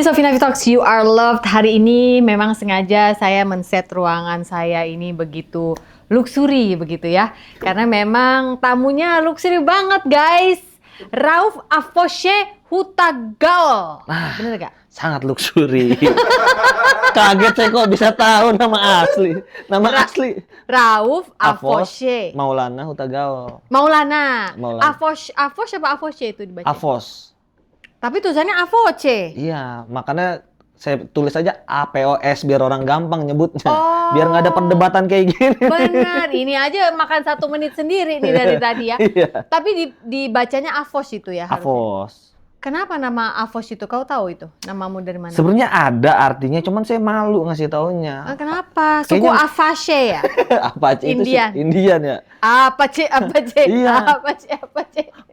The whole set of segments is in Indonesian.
Queens of Inavi Talks, you are loved. Hari ini memang sengaja saya men-set ruangan saya ini begitu luxury begitu ya. Karena memang tamunya luxury banget guys. Rauf Afoshe Hutagaol. Bener gak? Sangat luxury. Kaget saya kok bisa tahu nama asli. Nama asli Rauf Afoshe Maulana Hutagaol. Maulana. Maulana. Afoshe apa Afoshe itu dibaca? Afos. Tapi tulisannya Afoce. Iya, makanya saya tulis aja APOS biar orang gampang nyebutnya. Oh. Biar nggak ada perdebatan kayak gini. Benar, ini aja makan 1 menit sendiri nih dari tadi ya. Iya. Tapi dibacanya Afos itu ya harusnya. Afos. Kenapa nama Afos itu? Kau tahu itu? Namamu dari mana? Sebenarnya ada artinya, cuman saya malu ngasih taunya. Kenapa? Suku Kayaknya- Afashe ya? Apa itu? Indian. Indian ya. Apache? Iya. Apache?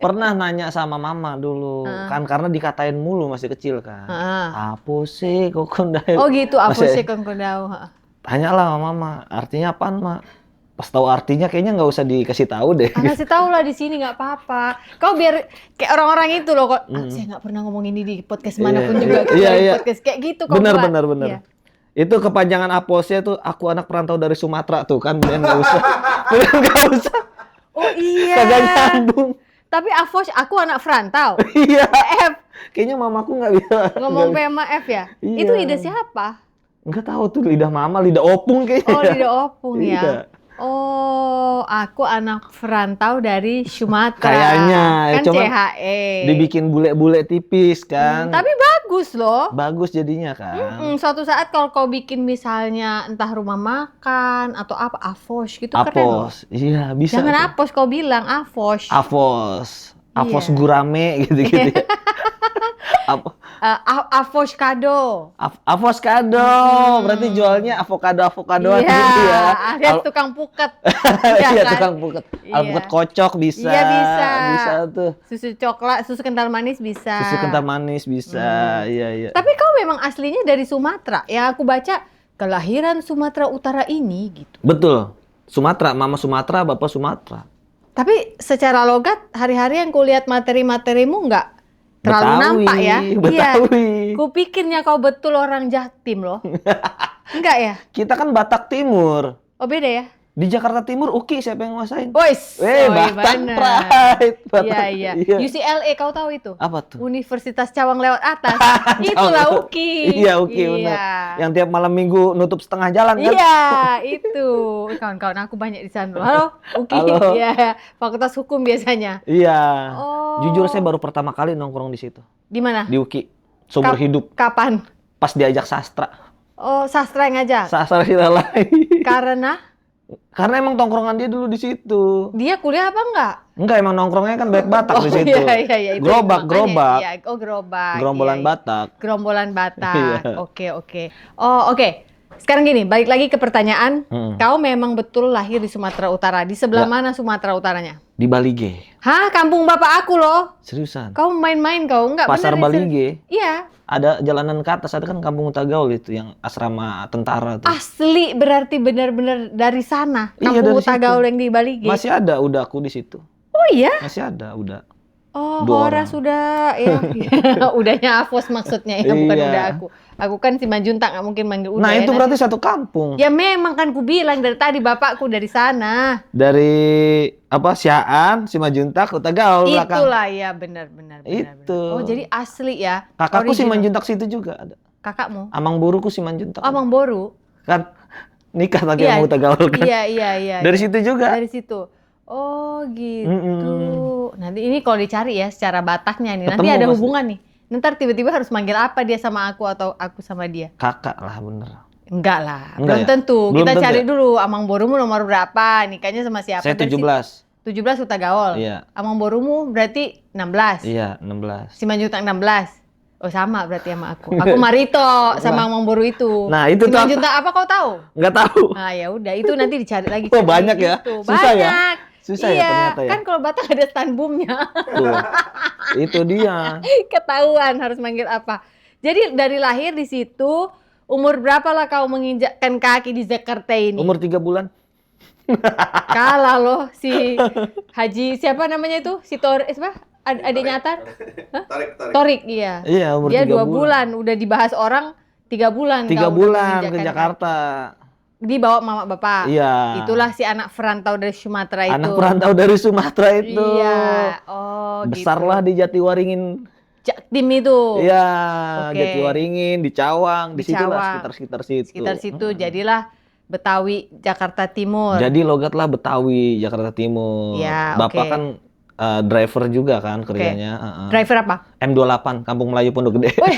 Pernah nanya sama mama dulu, kan karena dikatain mulu masih kecil kan. Apa sih kokondai? Oh gitu, Afoshe Masih- Kongkodau. Tanyalah sama mama, artinya apaan, Mak? Pas tahu artinya kayaknya nggak usah dikasih tahu deh. Kasih tahu lah di sini nggak apa-apa. Kau biar kayak orang-orang itu loh. Saya nggak pernah ngomong ini di podcast manapun juga. Iya. Podcast kayak gitu. Kau Benar. buat. Iya. Itu kepanjangan Aposnya tuh aku anak perantau dari Sumatera tuh kan, bener nggak usah. Bener nggak usah. Oh iya. Kagak nyambung. Tapi Afos, aku anak perantau. Iya. F. Kayaknya mamaku nggak bisa. Ngomong P sama F ya? Iya. Itu ide siapa? Nggak tahu tuh, lidah mama, lidah opung kayaknya. Oh, lidah opung ya. Iya. Oh, aku anak perantau dari Sumatera. Kayaknya, Kan cuman CHE. Dibikin bule-bule tipis kan. Tapi bagus loh. Bagus jadinya kan. Suatu saat kalau kau bikin misalnya entah rumah makan atau apa, Afos gitu keren loh. Apos. Iya, bisa. Jangan tuh. Apos, kau bilang Afos. Avos Iya. gurame gitu-gitu ya. Avocado. Avocado, berarti jualnya avocado-avocadoan Iya, gitu ya. alias tukang puket. Iya, kan? tukang puket. Iya. Alpukat kocok bisa. Iya, bisa. Bisa tuh. Susu coklat, susu kental manis bisa. Susu kental manis bisa. Iya. Tapi kau memang aslinya dari Sumatera. Yang aku baca kelahiran Sumatera Utara ini gitu. Betul. Sumatera, mama Sumatera, bapak Sumatera. Tapi secara logat hari-hari yang kulihat materi-materimu nggak terlalu Betawi, nampak ya. Betawi. Iya. Kupikirnya kau betul orang Jatim loh. Enggak ya? Kita kan Batak Timur. Oh beda ya? Di Jakarta Timur UKI siapa yang nguasain? Boys. Batak Pride. Batak. Iya. UCLA kau tahu itu? Apa tuh? Universitas Cawang lewat atas. Itulah UKI. Iya, UKI benar. Yang tiap malam minggu nutup setengah jalan kan? Iya, itu. Kawan-kawan aku banyak di sana. Halo, UKI. Halo. Iya, Fakultas Hukum biasanya. Iya. Oh. Jujur saya baru pertama kali nongkrong di situ. Di mana? Di UKI. Seumur hidup. Kapan? Pas diajak sastra. Oh, sastra yang ngajak. Sastra kita lain. Karena emang tongkrongan dia dulu di situ. dia kuliah apa enggak? Enggak, emang nongkrongnya kan banyak Batak di situ. Iya. Itu Gerobak. Iya. Oh, gerobak. Gerombolan Iya. Batak. Gerombolan Batak. Iya. Oke. Oh, oke. Sekarang gini, balik lagi ke pertanyaan. Kau memang betul lahir di Sumatera Utara. Di sebelah Ya. mana Sumatera Utaranya? Di Balige. Hah, kampung bapak aku loh. Seriusan. Kau main-main kau? Enggak Pasar bener, Balige. Iya. Ada jalanan ke atas, ada kan Kampung Utagaul itu yang asrama tentara tuh. Asli berarti benar-benar dari sana. Iya, Kampung dari Utagaul situ. yang di Balige. Masih ada udahku di situ. Oh iya? Masih ada udah. Oh, 2 Hora orang. sudah ya. Udahnya Afos maksudnya ya, bukan Iya. udah aku. Aku kan Simanjuntak nggak mungkin manggil udah. Nah, ya, itu nanti. berarti satu kampung. Ya memang kan ku bilang dari tadi bapakku dari sana. Dari Siaan, Simanjuntak, Utagaul belakang. Itulah ya benar-benar. Itu. Oh, jadi asli ya. Kakakku original. Simanjuntak situ juga ada. Kakakmu? Amang Boruku Simanjuntak. Amang Boru. Kan nikah tadi Iya. sama Utagaul kan. Iya. Dari situ juga. Dari situ. Oh gitu. Nanti ini kalau dicari ya secara Bataknya nih. Nanti Ketemu ada pasti. hubungan nih. Ntar tiba-tiba harus manggil apa dia sama aku atau aku sama dia. Kakak lah bener. Enggak lah, Enggak belum ya? tentu. Belum Kita tentu cari ya? dulu Amang Borumu nomor berapa, nikahnya sama siapa. Saya Dari 17. 17 Utagaol. Iya. Amang Borumu berarti 16. Iya, 16. Simanjuntak 16. Oh sama berarti sama aku. Aku Marito sama Amang Boru itu. Nah, itu tuh Simanjuntak apa kau tahu? Nggak tahu. Nah ya udah itu nanti dicari lagi. Oh, banyak ya? Gitu. Susah ya? Banyak. Susah ya iya, ternyata ya. kan kalau Batak ada stand boomnya. Tuh. Itu dia. Ketahuan harus manggil apa. Jadi dari lahir di situ, umur berapa lah kau menginjakkan kaki di Jakarta ini? Umur 3 bulan. Kalah loh si Haji siapa namanya itu? Si Torres apa? Adiknya Atar? Hah? Tarik. Torik, iya. Iya, umur Dia 3 2 bulan. Udah dibahas orang 3 bulan. 3 kau udah bulan ke menginjakkan Jakarta. Dibawa mama bapak. Iya. Itulah si anak perantau dari Sumatera itu. Anak perantau dari Sumatera itu. Iya. Oh, Besarlah gitu. di Jatiwaringin. Tim itu. Iya, Oke. Jatiwaringin, di Cawang, di situlah Cawang. sekitar situ. Sekitar situ. Jadilah Betawi Jakarta Timur. Jadi logatlah Betawi Jakarta Timur. Iya, Bapak oke. kan driver juga kan kerjanya. Driver apa? M28 Kampung Melayu Pondok Gede. Wih,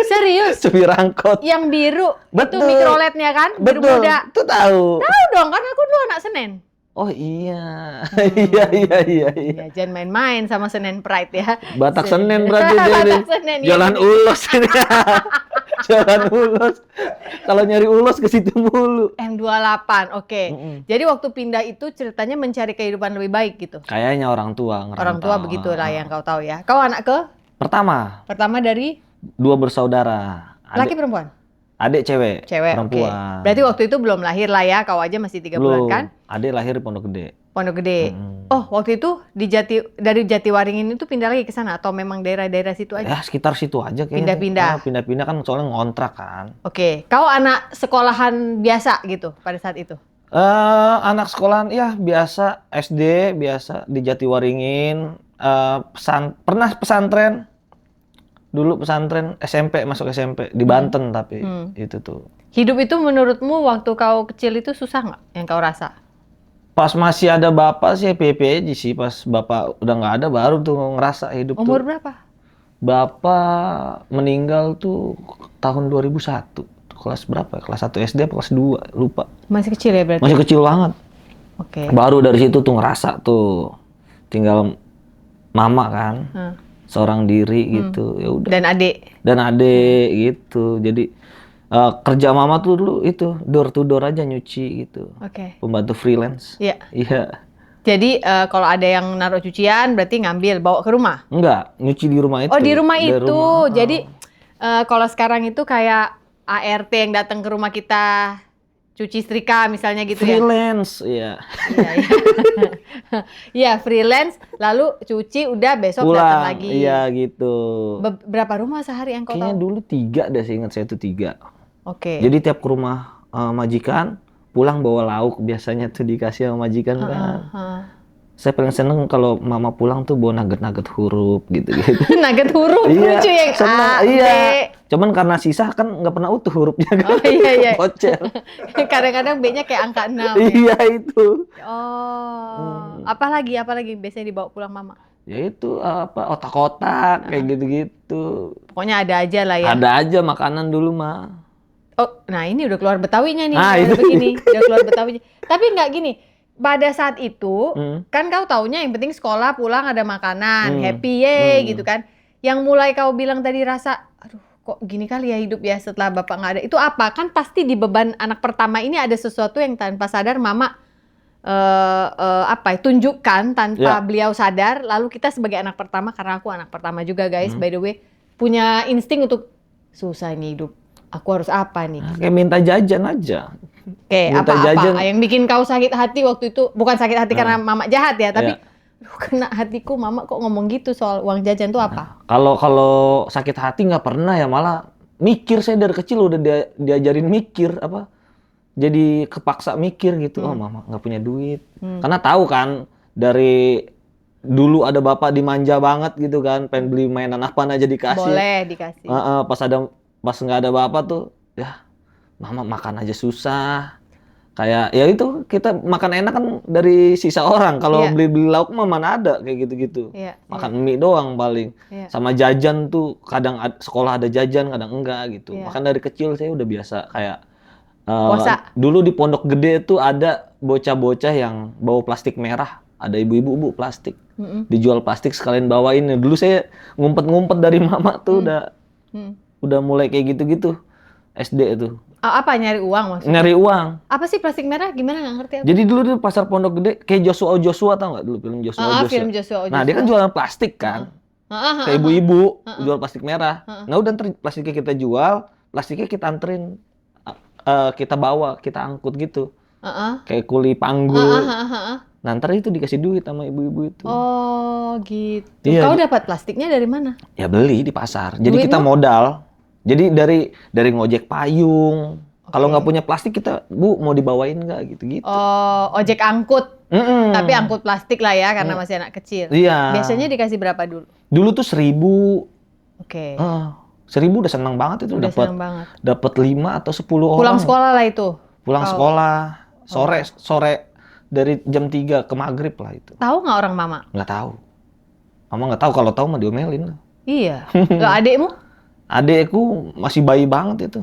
serius? Supir angkot. Yang biru Betul. itu mikroletnya kan? Biru Betul. muda. Itu tahu. Tahu dong, kan aku dulu anak Senen. Oh iya. Iya. Ya, jangan main-main sama Senen Pride ya. Batak Senen berarti dia. Batak Senen, iya. Jalan Ulos ini. Jalan Ulos. Kalau nyari Ulos ke situ mulu. M28, oke. Jadi waktu pindah itu ceritanya mencari kehidupan lebih baik gitu. Kayaknya orang tua ngerantau. Orang tua begitulah yang kau tahu ya. Kau anak ke? Pertama dari 2 bersaudara. laki perempuan? Adik cewek. Cewek, oke. Perempuan. Berarti waktu itu belum lahir lah ya, kau aja masih 3 bulan kan? Adik lahir di Pondok Gede. Pondok Gede. Oh, waktu itu dari Jatiwaringin itu pindah lagi ke sana atau memang daerah-daerah situ aja? Ya sekitar situ aja kayaknya. Pindah-pindah. Pindah-pindah kan soalnya ngontrak kan. Oke. Kau anak sekolahan biasa gitu pada saat itu? Anak sekolahan ya biasa, SD biasa di Jatiwaringin. Pernah pesantren. Dulu pesantren SMP, masuk SMP di Banten tapi itu tuh. Hidup itu menurutmu waktu kau kecil itu susah nggak yang kau rasa? Pas masih ada bapak sih PP aja sih. Pas bapak udah nggak ada baru tuh ngerasa hidup Umur tuh. berapa? Bapak meninggal tuh tahun 2001. Kelas berapa? Kelas 1 SD apa kelas 2? Lupa. Masih kecil ya berarti? Masih kecil banget. Oke. Baru dari situ tuh ngerasa tuh tinggal mama kan. Seorang diri gitu. Ya udah. Dan adik gitu. Jadi kerja mama tuh dulu itu door to door aja nyuci gitu. Oke. Pembantu freelance. Iya. Iya. Jadi kalau ada yang naruh cucian berarti ngambil bawa ke rumah? Enggak, nyuci di rumah itu. Oh, di rumah Dari itu. rumah. Jadi kalau sekarang itu kayak ART yang datang ke rumah kita cuci setrika misalnya gitu ya? Freelance, iya. Iya. Iya, freelance lalu cuci udah besok datang lagi. Iya gitu. Berapa rumah sehari yang kau Kayaknya tahu? dulu 3 deh, seingat saya itu 3. Oke. Jadi tiap ke rumah majikan, pulang bawa lauk biasanya tuh dikasih sama majikan kan. Saya paling seneng kalau mama pulang tuh bawa nugget-nugget huruf gitu-gitu. Nugget huruf lucu yang seneng, A, iya. B. Cuman karena sisa kan nggak pernah utuh hurufnya kan. Oh iya. Bocel. Kadang-kadang B-nya kayak angka 6 ya. Iya itu. Oh. Apalagi biasanya dibawa pulang mama? Ya itu apa otak-otak kayak gitu-gitu. Pokoknya ada aja lah ya. Ada aja makanan dulu mah. Oh, nah ini udah keluar Betawinya nih. Nah, udah itu. begini, udah keluar Betawinya. Tapi nggak gini. Pada saat itu, kan kau taunya yang penting sekolah pulang ada makanan, happy gitu kan. Yang mulai kau bilang tadi rasa, aduh kok gini kali ya hidup ya setelah bapak nggak ada. Itu apa? Kan pasti di beban anak pertama ini ada sesuatu yang tanpa sadar mama tunjukkan tanpa beliau sadar. Lalu kita sebagai anak pertama, karena aku anak pertama juga guys, by the way, punya insting untuk susah nih hidup. Aku harus apa nih? Kayak minta jajan aja. Oke, Minta apa-apa jajan. yang bikin kau sakit hati waktu itu? Bukan sakit hati karena mama jahat ya, tapi kena hatiku mama kok ngomong gitu soal uang jajan tuh apa? Kalau sakit hati nggak pernah ya, malah mikir. Saya dari kecil udah diajarin mikir apa. Jadi kepaksa mikir gitu. Oh mama nggak punya duit. Karena tahu kan dari dulu ada bapak dimanja banget gitu kan, pengen beli mainan apa aja dikasih. Boleh dikasih. Pas nggak ada bapak tuh, ya mama makan aja susah. Kayak ya itu kita makan enak kan dari sisa orang. Kalau beli lauk mah mana ada kayak gitu-gitu. Makan mie doang paling. Sama jajan tuh kadang sekolah ada jajan, kadang enggak gitu. Makan dari kecil saya udah biasa kayak dulu di Pondok Gede tuh ada bocah-bocah yang bawa plastik merah. Ada ibu-ibu plastik. Dijual plastik sekalian bawain. Dulu saya ngumpet-ngumpet dari mama tuh udah mulai kayak gitu-gitu. SD itu. Apa nyari uang maksudnya? Nyari uang. Apa sih plastik merah? Gimana nggak ngerti aku? Jadi dulu di pasar Pondok Gede kayak Joshua tau nggak dulu film Joshua? Film Joshua. Nah dia kan jualan plastik kan. Kayak ibu-ibu jual plastik merah. Nah udah ntar plastiknya kita jual, plastiknya kita anterin, kita bawa, kita angkut gitu. Heeh. kayak kuli panggul. Heeh. Nah, ntar itu dikasih duit sama ibu-ibu itu. Oh, gitu. Iya, Kau dapat plastiknya dari mana? ya beli di pasar. Jadi Duitmu? kita modal. Jadi dari ngojek payung. Kalau Oke. nggak punya plastik kita, Bu, mau dibawain nggak gitu-gitu. Oh, ojek angkut. Mm-mm. Tapi angkut plastik lah ya, karena masih anak kecil. Iya. Biasanya dikasih berapa dulu? Dulu tuh 1.000. Oke. 1.000 udah senang banget itu, Udah dapat seneng banget. 5 atau 10 Pulang orang. sekolah lah itu. Pulang Kau sekolah sore dari jam 3 ke maghrib lah itu. tahu nggak orang mama? Nggak tahu. Mama nggak tahu, kalau tahu mah diomelin. Iya. Lah adekmu? Adekku masih bayi banget itu.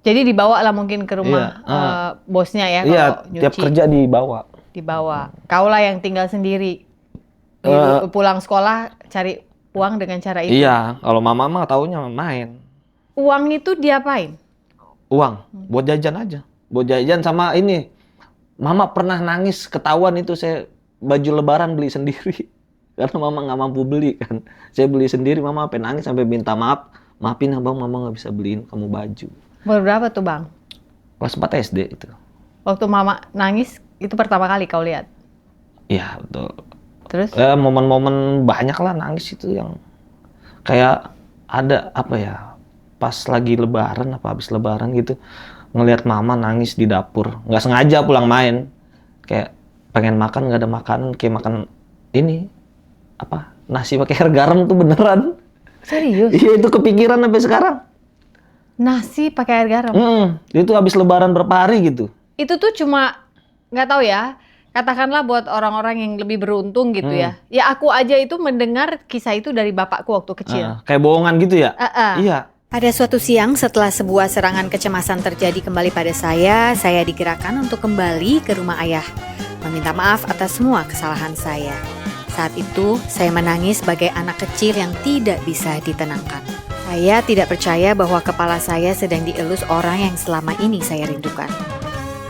Jadi dibawa lah mungkin ke rumah Iya, bosnya ya Iya, kalau tiap nyuci. kerja dibawa. Dibawa. Kau lah yang tinggal sendiri. Pulang sekolah cari uang dengan cara itu. Iya, kalau mama mah taunya main. Uang itu diapain? Uang buat jajan aja. Buat jajan sama ini. Mama pernah nangis ketahuan itu saya baju lebaran beli sendiri. Karena mama nggak mampu beli kan. Saya beli sendiri, mama sampai nangis sampai minta maaf. Maafin abang, mama nggak bisa beliin kamu baju. Berapa tuh bang? Kelas 4 SD itu. Waktu mama nangis itu pertama kali kau lihat? Iya betul. Terus? Momen-momen banyak lah nangis itu yang kayak ada apa ya, pas lagi lebaran apa habis lebaran gitu, ngelihat mama nangis di dapur, nggak sengaja pulang main, kayak pengen makan nggak ada makanan, kayak makan ini apa, nasi pakai air garam tuh beneran. Serius? Iya, itu kepikiran sampai sekarang. Nasi pakai air garam? Itu habis lebaran berapa hari gitu. Itu tuh cuma, nggak tahu ya, katakanlah buat orang-orang yang lebih beruntung gitu ya. Ya aku aja itu mendengar kisah itu dari bapakku waktu kecil. Kayak bohongan gitu ya. Iya. Pada suatu siang setelah sebuah serangan kecemasan terjadi kembali pada saya digerakkan untuk kembali ke rumah ayah, meminta maaf atas semua kesalahan saya. Saat itu, saya menangis sebagai anak kecil yang tidak bisa ditenangkan. Saya tidak percaya bahwa kepala saya sedang dielus orang yang selama ini saya rindukan.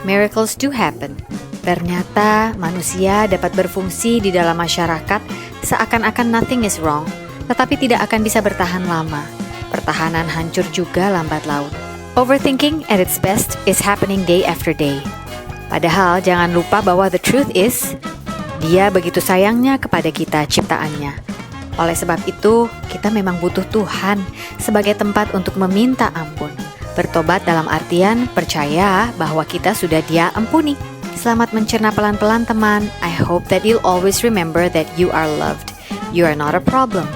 Miracles do happen. Ternyata manusia dapat berfungsi di dalam masyarakat seakan-akan nothing is wrong, tetapi tidak akan bisa bertahan lama. Pertahanan hancur juga lambat laun. Overthinking at its best is happening day after day. Padahal jangan lupa bahwa the truth is, Dia begitu sayangnya kepada kita ciptaannya. Oleh sebab itu, kita memang butuh Tuhan sebagai tempat untuk meminta ampun. Bertobat dalam artian percaya bahwa kita sudah Dia ampuni. Selamat mencerna pelan-pelan teman. I hope that you'll always remember that you are loved. You are not a problem.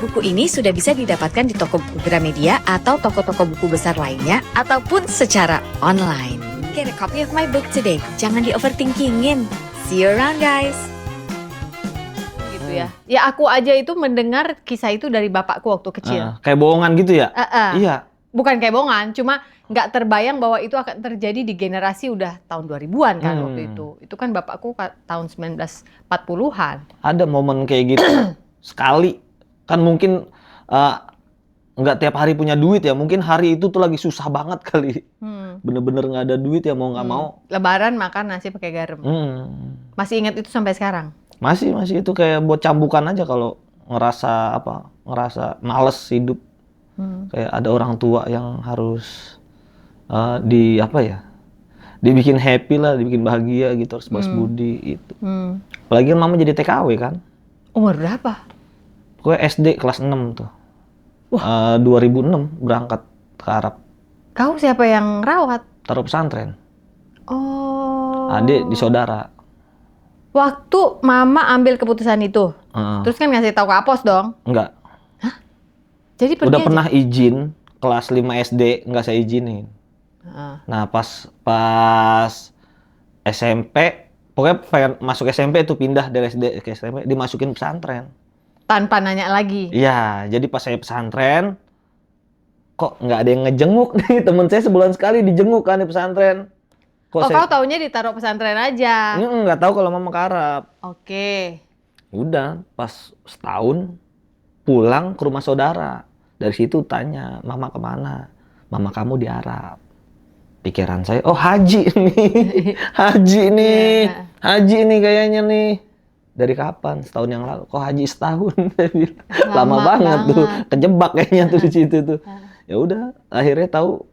Buku ini sudah bisa didapatkan di toko buku Gramedia atau toko-toko buku besar lainnya ataupun secara online. Get a copy of my book today. Jangan di-overthinkingin. See you around guys. Gitu ya. Ya aku aja itu mendengar kisah itu dari bapakku waktu kecil. Kayak bohongan gitu ya. Iya. Bukan kayak bohongan, cuma nggak terbayang bahwa itu akan terjadi di generasi udah tahun 2000-an kan waktu itu. Itu kan bapakku tahun 1940-an. Ada momen kayak gitu sekali. Kan mungkin nggak tiap hari punya duit ya. Mungkin hari itu tuh lagi susah banget kali. Bener-bener nggak ada duit ya, mau nggak mau. Lebaran makan nasi pakai garam. Masih ingat itu sampai sekarang? Masih itu kayak buat cambukan aja kalau ngerasa males hidup. Kayak ada orang tua yang harus dibikin happy lah, dibikin bahagia gitu, harus balas budi itu. Apalagi kan mama jadi TKW kan. Umur berapa? Gue SD kelas 6 tuh. 2006 berangkat ke Arab. Kau siapa yang rawat? Taruh pesantren. Oh. Adik di saudara. Waktu mama ambil keputusan itu, terus kan ngasih tahu ke Apos dong? Enggak. Jadi pergi Udah aja? pernah izin kelas 5 SD, nggak saya izinin. Nah pas SMP, pokoknya pengen masuk SMP itu pindah dari SD ke SMP, dimasukin pesantren. Tanpa nanya lagi? Iya, jadi pas saya pesantren, kok nggak ada yang ngejenguk nih, temen saya sebulan sekali dijenguk kan di pesantren. Kau taunya ditaruh pesantren aja? Nggak tahu kalau mama ke Arab. Oke. Udah, pas setahun pulang ke rumah saudara. Dari situ tanya, mama kemana? Mama kamu di Arab. Pikiran saya, oh haji nih. Haji nih kayaknya nih. Dari kapan? Setahun yang lalu. Kok haji setahun? Lama banget tuh. Kejebak kayaknya tuh di situ tuh. Ya udah, akhirnya tahu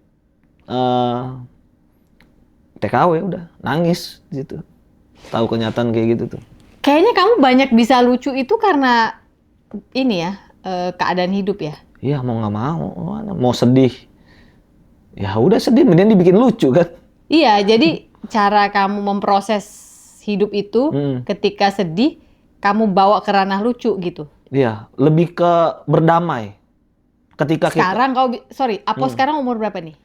TKW udah nangis di situ. Tahu kenyataan kayak gitu tuh. Kayaknya kamu banyak bisa lucu itu karena ini ya, keadaan hidup ya. Iya mau nggak mau sedih. Ya udah sedih, mending dibikin lucu kan. Iya, jadi cara kamu memproses hidup itu ketika sedih, kamu bawa ke ranah lucu gitu. Iya, lebih ke berdamai. Ketika Sekarang Apos sekarang umur berapa nih?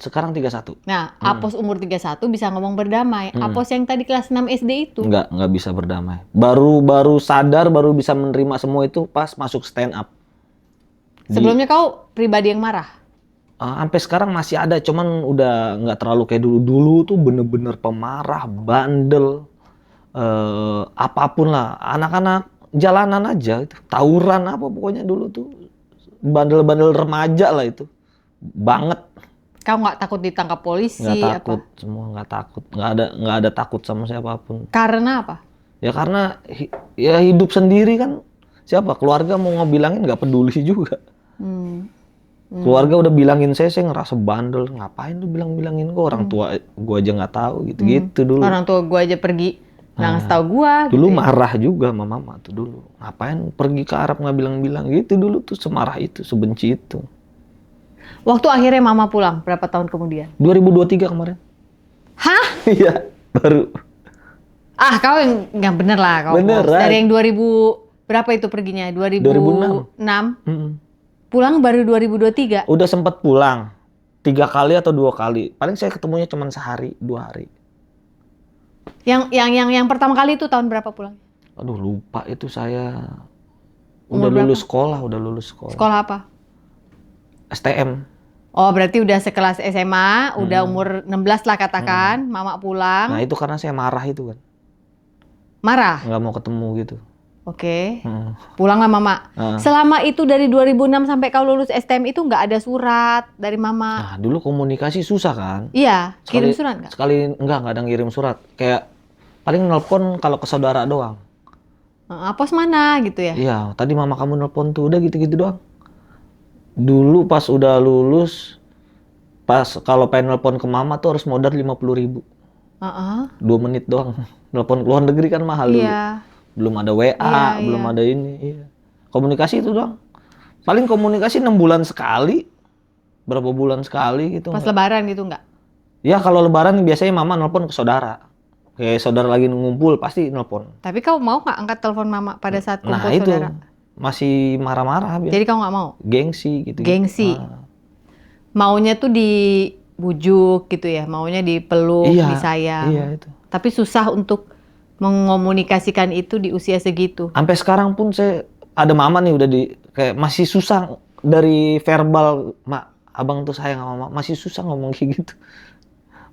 sekarang 31. Nah, Apos umur 31 bisa ngomong berdamai. Apos yang tadi kelas 6 SD itu. Nggak bisa berdamai. Baru sadar, baru bisa menerima semua itu pas masuk stand up. Sebelumnya kau pribadi yang marah? Sampai sekarang masih ada, cuman udah nggak terlalu kayak dulu. Dulu tuh bener-bener pemarah, bandel, apapun lah. Anak-anak jalanan aja, itu tawuran apa pokoknya dulu tuh. Bandel-bandel remaja lah itu. Banget. Kau nggak takut ditangkap polisi? Nggak takut, apa? semua nggak takut. Nggak ada takut sama siapapun. Karena apa? Ya karena ya hidup sendiri kan. Siapa? Keluarga mau ngebilangin nggak peduli juga. Keluarga udah bilangin saya ngerasa bandel. Ngapain lu bilang-bilangin gua? Orang tua gua aja nggak tahu gitu dulu. Orang tua gua aja pergi nggak ngasih tahu gua. Dulu gitu ya. marah juga sama mama tuh dulu. Ngapain pergi ke Arab nggak bilang-bilang gitu dulu tuh, semarah itu, sebenci itu. Waktu akhirnya mama pulang, berapa tahun kemudian? 2023 kemarin. Hah? Iya, baru. Kau yang nggak bener lah kau. Beneran. Bos. Dari yang 2000 berapa itu perginya? 2006. 2006. Pulang baru 2023. Udah sempat pulang 3 kali atau 2 kali. Paling saya ketemunya cuma sehari, 2 hari. Yang pertama kali itu tahun berapa pulang? Aduh lupa itu saya. Umur Udah berapa? udah lulus sekolah. Sekolah apa? STM. Oh, berarti udah sekelas SMA, udah umur 16 lah katakan, mama pulang. Nah itu karena saya marah itu kan. Marah? Nggak mau ketemu gitu. Oke. Pulanglah mama. Selama itu dari 2006 sampai kau lulus STM itu nggak ada surat dari mama? Nah dulu komunikasi susah kan. Iya, kirim surat nggak? Sekali nggak ada ngirim surat. Kayak paling nelpon kalau ke saudara doang. Apos mana gitu ya? Iya, tadi mama kamu nelpon tuh, udah gitu-gitu doang. Dulu pas udah lulus, pas kalau pengen nelpon ke mama tuh harus modal 50.000. 2 menit doang. Nelpon ke luar negeri kan mahal dulu. Iya. Belum ada WA, belum ada ini. Iya. Komunikasi itu doang. Paling komunikasi 6 bulan sekali. Berapa bulan sekali gitu. Pas lebaran gitu nggak? Ya kalau lebaran biasanya mama nelpon ke saudara. Kayak saudara lagi ngumpul pasti nelpon. Tapi kau mau nggak angkat telepon mama pada saat kumpul Nah itu saudara? masih marah-marah. Jadi kau nggak mau? Gengsi gitu. Gengsi. Maunya tuh dibujuk gitu ya, maunya dipeluk, disayang. Iya itu. Tapi susah untuk mengomunikasikan itu di usia segitu. Sampai sekarang pun saya ada mama nih udah kayak masih susah dari verbal, mak abang tuh sayang sama mama, masih susah ngomong kayak gitu.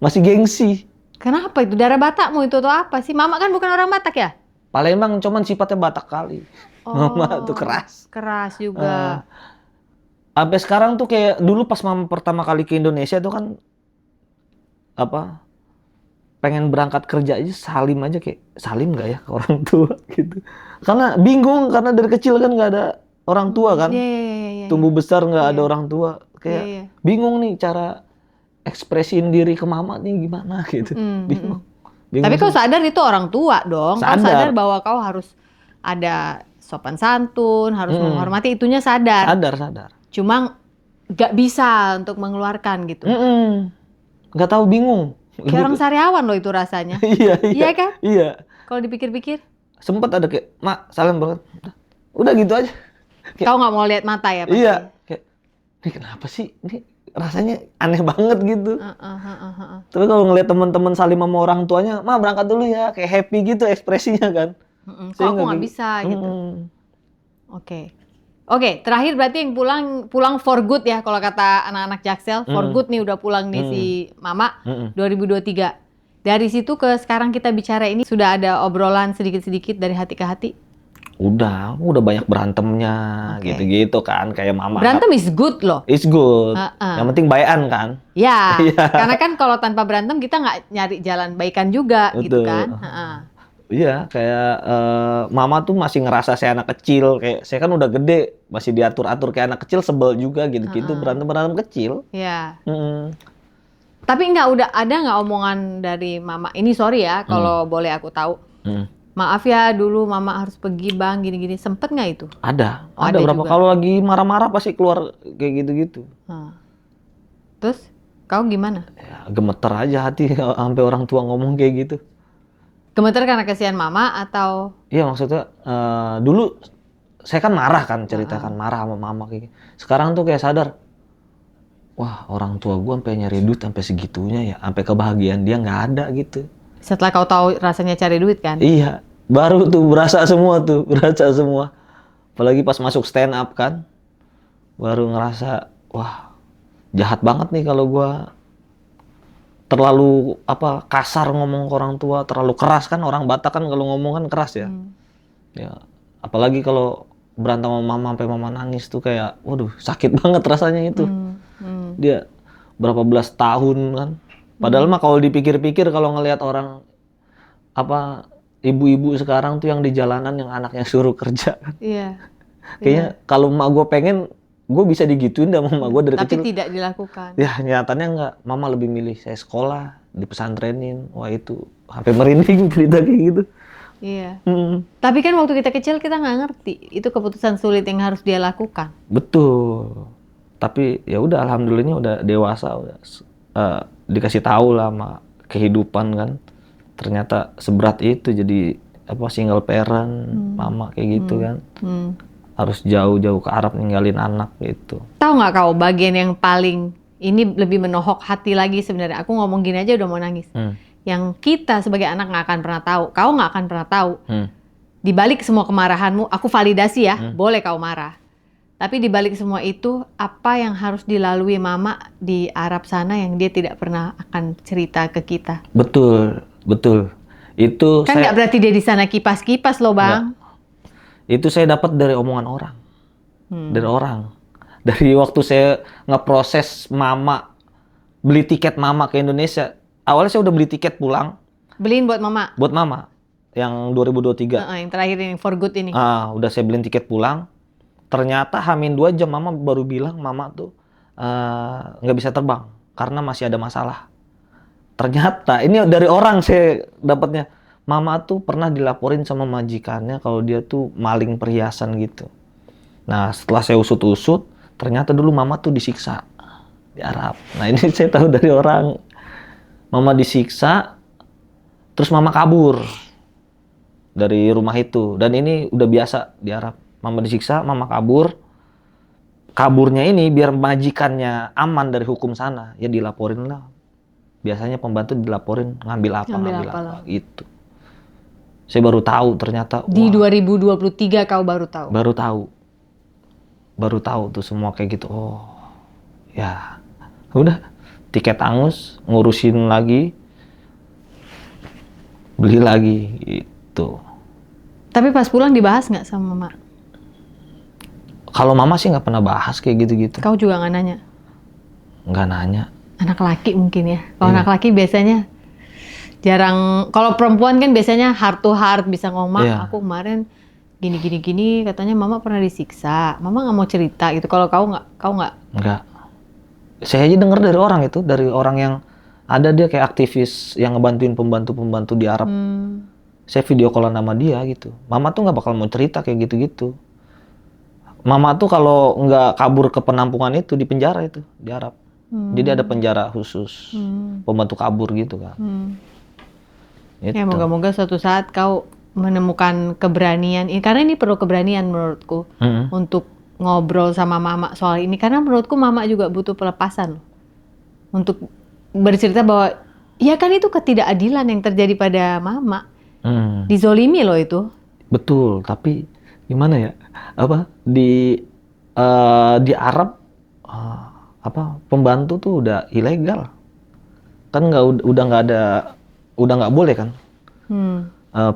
Masih gengsi. Kenapa itu? Darah Batakmu itu atau apa sih? Mama kan bukan orang Batak ya? Palembang cuman sifatnya Batak kali. Mama tuh keras. Keras juga. Sampai sekarang tuh kayak dulu pas mama pertama kali ke Indonesia tuh kan pengen berangkat kerja aja salim aja, kayak salim nggak ya ke orang tua gitu. Karena bingung, karena dari kecil kan nggak ada orang tua kan. Iya. Tumbuh besar nggak ada orang tua. Kayak bingung nih cara ekspresiin diri ke mama nih gimana gitu. Bingung. Tapi kau sadar itu orang tua dong. Kau sadar Sadar. bahwa kau harus ada sopan santun, harus menghormati, itunya sadar. Sadar. Cuma nggak bisa untuk mengeluarkan gitu. Nggak tahu, bingung. Kayak orang sariawan loh itu rasanya. Iya kan? Iya. Kalau dipikir-pikir. Sempet ada kayak, mak salam banget. Udah gitu aja. Kau nggak mau lihat mata ya pasti? Iya. Kayak, ini kenapa sih? Ini rasanya aneh banget gitu. Tapi kalau ngeliat teman-teman salim sama orang tuanya, ma berangkat dulu ya, kayak happy gitu ekspresinya kan. Kok aku nggak bisa gitu. Oke, terakhir berarti yang pulang for good ya kalau kata anak-anak Jaksel, for good nih udah pulang nih si Mama 2023. Dari situ ke sekarang kita bicara ini sudah ada obrolan sedikit-sedikit dari hati ke hati. Udah banyak berantemnya gitu-gitu kan, kayak mama. Berantem is good loh. It's good. Yang penting baikan kan. Ya, karena kan kalau tanpa berantem kita nggak nyari jalan baikan juga. Betul. Gitu kan. Iya, kayak mama tuh masih ngerasa saya anak kecil, kayak saya kan udah gede, masih diatur-atur kayak anak kecil, sebel juga gitu-gitu, berantem kecil. Iya. Tapi ada nggak omongan dari mama? Ini sorry ya, kalau boleh aku tahu. Maaf ya, dulu mama harus pergi bang, gini-gini. Sempet nggak itu? Ada ada berapa. juga. Kalau lagi marah-marah pasti keluar kayak gitu-gitu. Terus kau gimana? Ya, gemeter aja hati sampai orang tua ngomong kayak gitu. Gemeter karena kasihan mama atau? Iya maksudnya dulu saya kan marah kan, ceritakan marah sama mama kayak gitu. Sekarang tuh kayak sadar, wah orang tua gua sampai nyari duit sampai segitunya ya, sampai kebahagiaan dia nggak ada gitu. Setelah kau tahu rasanya cari duit kan? Iya, baru tuh berasa semua. Apalagi pas masuk stand up kan, baru ngerasa, wah jahat banget nih kalau gua terlalu kasar ngomong ke orang tua, terlalu keras kan, orang Batak kan kalau ngomong kan keras ya. Ya, apalagi kalau berantem sama mama sampai mama nangis tuh kayak, waduh sakit banget rasanya itu. Dia berapa belas tahun kan. Padahal mah kalau dipikir-pikir kalau ngelihat orang ibu-ibu sekarang tuh yang di jalanan yang anaknya suruh kerja kan. Iya. Kayaknya kalau emak gue pengen, gue bisa digituin sama emak gue dari Tapi kecil. tidak dilakukan. Ya nyatanya enggak. Mama lebih milih saya sekolah, dipesantrenin. Wah itu sampai merinding cerita kayak gitu. Iya. Tapi kan waktu kita kecil kita nggak ngerti. Itu keputusan sulit yang harus dia lakukan. Betul. Tapi ya udah alhamdulillahnya udah dewasa, udah dikasih tahu lah sama kehidupan kan. Ternyata seberat itu jadi single parent, mama kayak gitu kan. Harus jauh-jauh ke Arab ninggalin anak gitu. Tahu nggak kau bagian yang paling ini lebih menohok hati lagi sebenarnya. Aku ngomong gini aja udah mau nangis. Yang kita sebagai anak nggak akan pernah tahu. Kau nggak akan pernah tahu. Di balik semua kemarahanmu, aku validasi ya, boleh kau marah. Tapi di balik semua itu, apa yang harus dilalui mama di Arab sana yang dia tidak pernah akan cerita ke kita? Betul. Itu kan nggak berarti dia di sana kipas-kipas loh bang. Enggak. Itu saya dapat dari omongan orang. Dari orang. Dari waktu saya ngeproses mama, beli tiket mama ke Indonesia. Awalnya saya udah beli tiket pulang. Beliin buat mama? Buat mama. Yang 2023. Yang terakhir ini, for good ini. Udah saya beliin tiket pulang. Ternyata Hamin 2 jam mama baru bilang mama tuh nggak bisa terbang. Karena masih ada masalah. Ternyata, ini dari orang saya dapatnya. Mama tuh pernah dilaporin sama majikannya kalau dia tuh maling perhiasan gitu. Nah setelah saya usut-usut, ternyata dulu mama tuh disiksa di Arab. Nah ini saya tahu dari orang. Mama disiksa, terus mama kabur dari rumah itu. Dan ini udah biasa di Arab. Mama disiksa, mama kabur. Kaburnya ini biar majikannya aman dari hukum sana, ya dilaporin lah. Biasanya pembantu dilaporin ngambil apa gitu. Saya baru tahu ternyata. Di 2023 kau baru tahu? Baru tahu tuh semua kayak gitu. Oh, ya udah tiket angus, ngurusin lagi, beli lagi gitu. Tapi pas pulang dibahas nggak sama mama? Kalau mama sih nggak pernah bahas kayak gitu-gitu. Kau juga nggak nanya? Nggak nanya. Anak laki mungkin ya. Kalau anak laki biasanya jarang, kalau perempuan kan biasanya heart to heart bisa ngomong, aku kemarin gini, katanya mama pernah disiksa, mama nggak mau cerita gitu. Kalau kau nggak? Nggak. Saya aja dengar dari orang itu, dari orang yang ada dia kayak aktivis yang ngebantuin pembantu di Arab. Saya video call sama dia gitu. Mama tuh nggak bakal mau cerita kayak gitu-gitu. Mama tuh kalau nggak kabur ke penampungan itu di penjara itu di Arab. Jadi ada penjara khusus pembantu kabur gitu kan. Gitu. Ya moga-moga suatu saat kau menemukan keberanian ini, karena ini perlu keberanian menurutku untuk ngobrol sama mama soal ini, karena menurutku mama juga butuh pelepasan loh. Untuk bercerita bahwa ya kan itu ketidakadilan yang terjadi pada mama. Dizolimi loh itu. Betul, tapi gimana ya? Di Arab pembantu tuh udah ilegal. Kan udah nggak boleh kan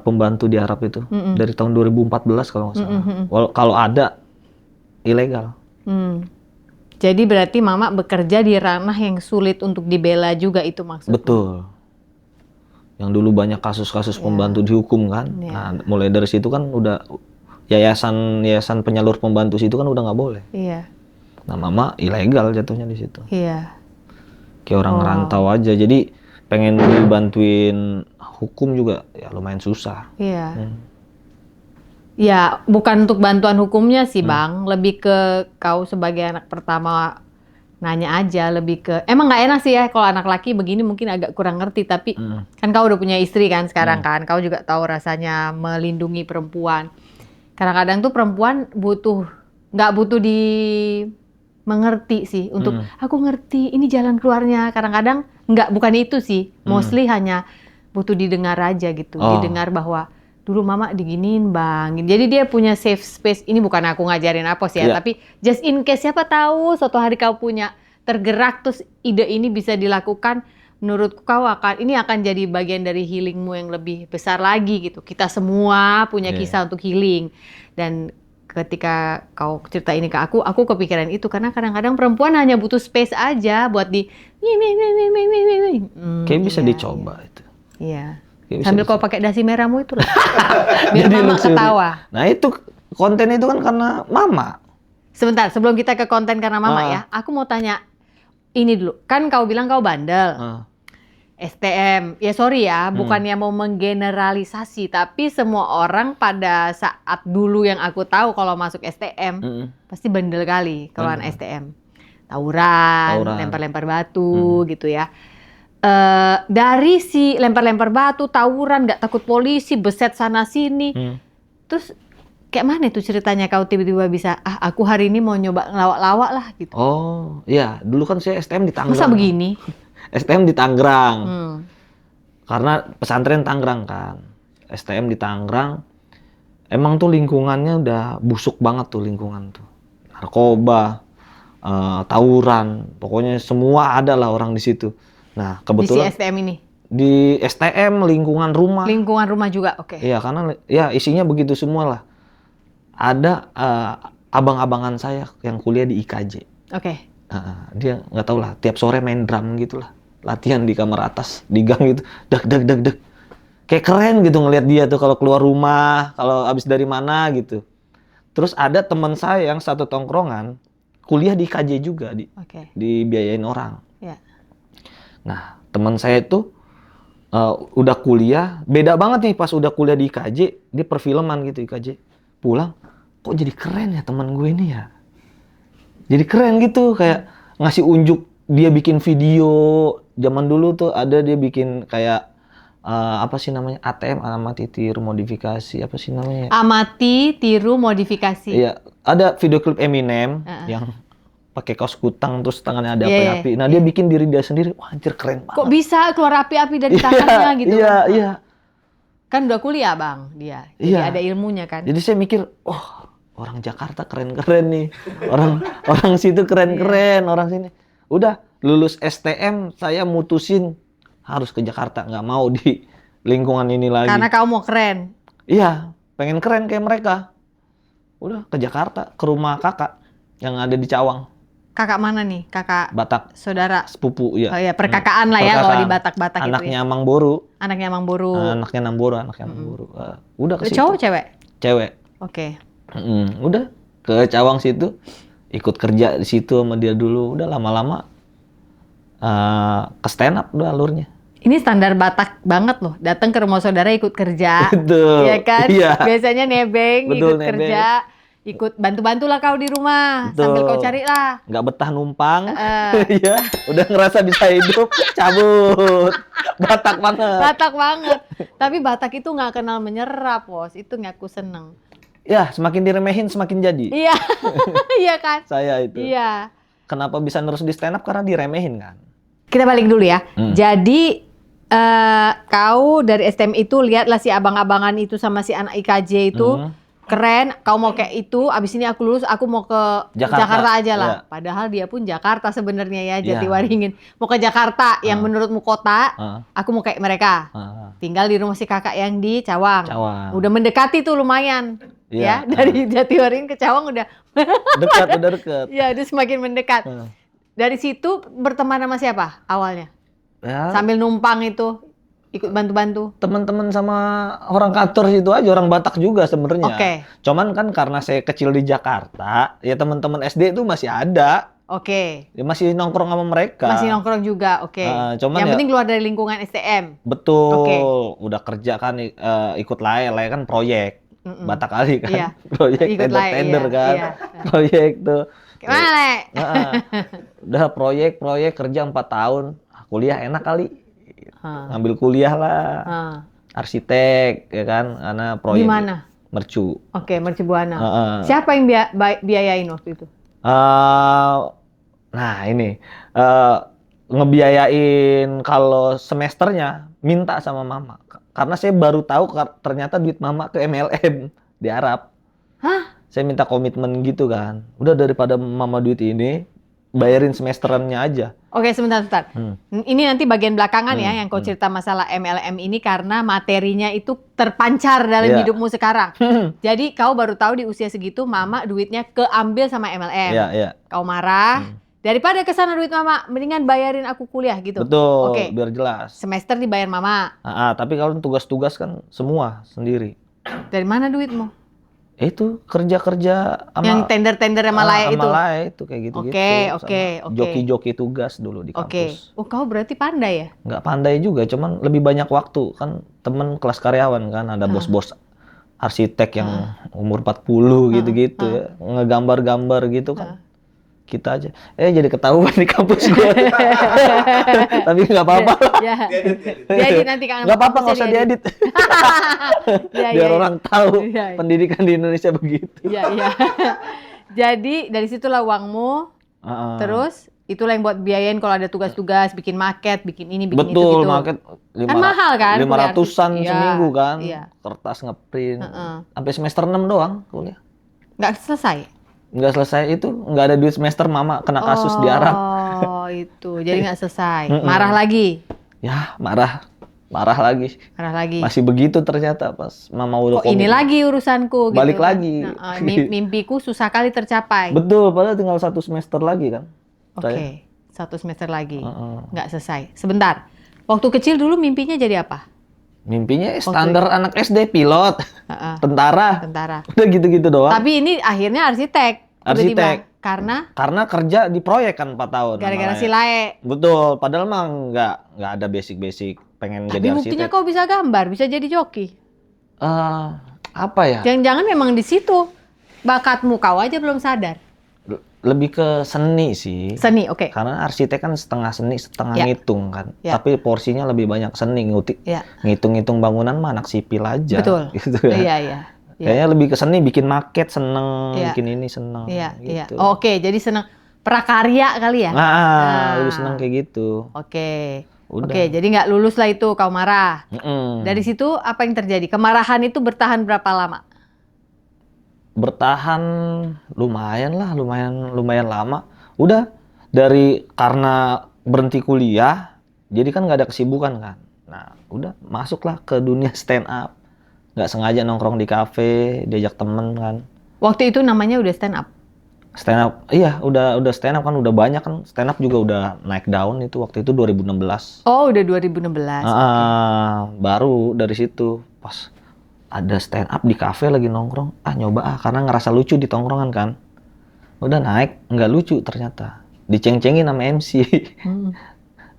pembantu di Arab itu dari tahun 2014 kalau nggak salah. Kalau ada ilegal. Jadi berarti mama bekerja di ranah yang sulit untuk dibela juga, itu maksudnya? Betul. Yang dulu banyak kasus-kasus pembantu dihukum kan. Nah mulai dari situ kan udah yayasan penyalur pembantu situ kan udah nggak boleh. Nah mama ilegal jatuhnya di situ. kayak orang ngerantau aja. Jadi pengen dibantuin hukum juga ya lumayan susah. Iya. Ya, bukan untuk bantuan hukumnya sih, Bang. Lebih ke kau sebagai anak pertama nanya aja, lebih ke emang nggak enak sih ya kalau anak laki begini mungkin agak kurang ngerti, tapi kan kau udah punya istri kan sekarang kan. Kau juga tahu rasanya melindungi perempuan. Kadang-kadang tuh perempuan nggak butuh di mengerti sih untuk aku ngerti ini jalan keluarnya. Kadang-kadang bukan itu sih. Mostly hanya butuh didengar aja gitu. Didengar bahwa dulu mama diginiin bang. Jadi dia punya safe space. Ini bukan aku ngajarin apa sih ya, tapi just in case siapa tahu suatu hari kau punya tergerak terus ide ini bisa dilakukan. Menurutku ini akan jadi bagian dari healingmu yang lebih besar lagi gitu. Kita semua punya kisah untuk healing. Dan ketika kau cerita ini ke aku kepikiran itu karena kadang-kadang perempuan hanya butuh space aja buat Kayak bisa dicoba itu. Iya. Sambil kau pakai dasi merahmu itu loh. Biar Jadi mama luxury. ketawa. Nah itu konten itu kan karena mama. Sebentar, sebelum kita ke konten karena mama ya, aku mau tanya ini dulu. Kan kau bilang kau bandel. STM, ya sorry ya, bukannya mau menggeneralisasi, tapi semua orang pada saat dulu yang aku tahu kalau masuk STM, pasti bandel kali kalau STM. Tawuran, lempar-lempar batu gitu ya. Dari si lempar-lempar batu, tawuran, nggak takut polisi, beset sana sini. Terus kayak mana itu ceritanya kau tiba-tiba bisa, aku hari ini mau nyoba ngelawak-lawak lah gitu. Oh iya, dulu kan saya STM di Tangerang. Masa begini? STM di Tangerang. Karena pesantren Tangerang kan. STM di Tangerang. Emang tuh lingkungannya udah busuk banget tuh lingkungan tuh. Narkoba, tawuran, pokoknya semua ada lah orang di situ. Nah, kebetulan di si STM ini? Di STM, lingkungan rumah. Lingkungan rumah juga, oke. Iya, karena ya isinya begitu semua lah. Ada abang-abangan saya yang kuliah di IKJ. Oke. Dia nggak tahu lah, tiap sore main drum gitu lah. Latihan di kamar atas, di gang gitu. Deg. Kayak keren gitu ngelihat dia tuh kalau keluar rumah, kalau abis dari mana gitu. Terus ada teman saya yang satu tongkrongan, kuliah di IKJ juga, dibiayain orang. Ya. Nah, teman saya itu udah kuliah, beda banget nih pas udah kuliah di IKJ, dia perfilman gitu IKJ. Pulang, kok jadi keren ya teman gue ini ya. Jadi keren gitu, kayak ngasih unjuk dia bikin video. Zaman dulu tuh ada dia bikin kayak apa sih namanya? ATM, amati tiru modifikasi, apa sih namanya? Amati tiru modifikasi. Iya, ada video klip Eminem yang pakai kaos kutang terus tangannya ada api-api. Nah, dia bikin diri dia sendiri. Wah, anjir keren banget. Kok bisa keluar api-api dari tangannya gitu? Iya. Kan udah kuliah, Bang, dia. Jadi ada ilmunya kan. Jadi saya mikir, orang Jakarta keren-keren nih. Orang situ keren-keren, orang sini. Udah lulus STM, saya mutusin harus ke Jakarta, nggak mau di lingkungan ini lagi. Karena kamu mau keren. Iya, pengen keren kayak mereka. Udah ke Jakarta, ke rumah kakak yang ada di Cawang. Kakak mana nih? Kakak Batak. Saudara. Sepupu, ya. Oh ya, perkakaan lah ya kalau di Batak-Batak itu ya. Anaknya Mang Boru. Anaknya Mang Boru. Anaknya Namboro. Udah ke situ. Cowok cewek? Cewek. Oke. Udah ke Cawang situ, ikut kerja di situ sama dia dulu. Udah lama-lama ke stand up udah alurnya. Ini standar Batak banget loh. Datang ke rumah saudara ikut kerja. Betul. Iya kan? Iya. Biasanya nebeng, Betul, ikut kerja. Ikut bantu-bantu lah kau di rumah. Betul. Sambil kau cari lah. Nggak betah numpang. Iya. Udah ngerasa bisa hidup, cabut. Batak banget. Batak banget. Tapi Batak itu nggak kenal menyerah, Pos. Itu ngaku seneng. Ya, semakin diremehin semakin jadi. Iya. Iya kan? Saya itu. Iya. Kenapa bisa terus di stand up? Karena diremehin kan. Kita balik dulu ya. Jadi kau dari STM itu lihatlah si abang-abangan itu sama si anak IKJ itu keren. Kau mau kayak itu. Abis ini aku lulus, aku mau ke Jakarta aja lah. Ya. Padahal dia pun Jakarta sebenarnya ya, Jatiwaringin. Mau ke Jakarta yang menurutmu kota. Aku mau kayak mereka. Tinggal di rumah si kakak yang di Cawang. Udah mendekati tuh lumayan. Ya, dari Jatiwaringin ke Cawang udah udah dekat. Ya, udah semakin mendekat. Dari situ berteman sama siapa awalnya? Ya, Sambil numpang itu ikut bantu-bantu. teman-teman sama orang kantor situ aja, orang Batak juga sebenarnya. Oke. Cuman kan karena saya kecil di Jakarta, ya teman-teman SD itu masih ada. Oke. Ya masih nongkrong sama mereka. Masih nongkrong juga, oke. Cuman Yang ya, penting keluar dari lingkungan STM. betul. Oke. Udah kerja kan, ikut LAE kan proyek. Mm-mm. Bata kali kan. Iya. Proyek Ikut LAE, tender iya, kan. iya. Proyek tuh. Gimana, Le? Udah proyek kerja 4 tahun. Kuliah enak kali. Hah. Ngambil kuliah lah. Hah. Arsitek ya kan, karena proyek Di mana? mercu. Oke, Merci Buana. Heeh. Siapa yang biayain waktu itu? Nah ini ngebiayain kalau semesternya minta sama mama. Karena saya baru tahu ternyata duit mama ke MLM di Arab. Hah? Saya minta komitmen gitu kan. Udah daripada mama duit ini, bayarin semesterannya aja. Oke, sebentar. Ini nanti bagian belakangan ya yang kau Hmm. cerita masalah MLM ini karena materinya itu terpancar dalam Iya. hidupmu sekarang. Jadi kau baru tahu di usia segitu mama duitnya keambil sama MLM. Iya, iya. Kau marah. Daripada kesana duit mama, mendingan bayarin aku kuliah gitu. Betul, Oke. biar jelas. Semester dibayar mama. Tapi kalau tugas-tugas kan semua sendiri. Dari mana duitmu? Itu kerja-kerja sama Yang tender-tender sama layak itu. Sama layak itu kayak gitu-gitu. Oke. Sama joki-joki tugas dulu di Oke. kampus. Oh, kau berarti pandai ya? Nggak pandai juga, cuman lebih banyak waktu. Kan temen kelas karyawan kan, ada bos-bos arsitek yang umur 40 gitu-gitu ya. Ngegambar-gambar gitu kan. Kita aja. Jadi ketahuan di kampus gue. Tapi nggak apa-apa. Ya. Diedit nanti kan. Nggak apa-apa, nggak usah diedit. Ya, Biar ya. orang tahu Iya, iya. pendidikan di Indonesia begitu. Iya. Jadi dari situlah uangmu. Terus itulah yang buat biayain kalau ada tugas-tugas, bikin market, bikin ini, bikin itu Betul, gitu. market Kan mahal kan? 500-an Iya, seminggu kan. iya. Kertas ngeprint. Heeh. Sampai semester 6 doang kuliah. Nggak selesai. Nggak selesai itu, nggak ada duit semester, mama kena kasus di Arab. Oh, itu. Jadi nggak selesai. Mm-mm. Marah lagi. Ya, marah lagi. Marah lagi. Masih begitu ternyata pas mama udah Kok ini komitmen. lagi urusanku gitu. Balik kan. lagi. Nah, mimpiku susah kali tercapai. Betul, padahal tinggal 1 semester lagi kan. Oke. 1 semester lagi. Heeh. Nggak selesai. Sebentar. Waktu kecil dulu mimpinya jadi apa? Mimpinya standar anak SD, pilot, Heeh. tentara. Tentara. Udah gitu-gitu doang. Tapi ini akhirnya arsitek. Arsitek. Tiba-tiba. Karena Karena kerja di proyek kan 4 tahun. gara-gara namanya. si Lae. Betul, padahal mah nggak ada basic-basic pengen Tapi jadi buktinya arsitek. kau bisa gambar, bisa jadi joki. Apa ya? Jangan-jangan memang di situ bakatmu kau aja belum sadar. Lebih ke seni sih. Seni, oke. Karena arsitek kan setengah seni, setengah Ya. ngitung kan. Ya. Tapi porsinya lebih banyak seni, Ya, ngitung-ngitung bangunan mah anak sipil aja. betul. Gitu kan. Iya, iya. Iya, Kayaknya lebih ke seni, bikin market seneng, Iya. bikin ini seneng. iya. gitu. Oke, jadi senang prakarya kali ya? Nah, lebih seneng kayak gitu. Oke. Udah. Oke, jadi nggak lulus lah itu, kau marah. Mm-mm. Dari situ apa yang terjadi? Kemarahan itu bertahan berapa lama? Bertahan lumayan lama. Udah karena berhenti kuliah, jadi kan nggak ada kesibukan kan. Nah, udah masuklah ke dunia stand up. Nggak sengaja nongkrong di kafe, diajak temen kan. Waktu itu namanya udah stand up. Stand up, iya udah stand up kan udah banyak kan. Stand up juga udah naik daun itu waktu itu 2016. Oh, udah 2016. Baru dari situ pas ada stand up di kafe lagi nongkrong, nyoba karena ngerasa lucu di tongkrongan kan. Udah naik, nggak lucu ternyata. Diceng-cengin sama MC. Hmm.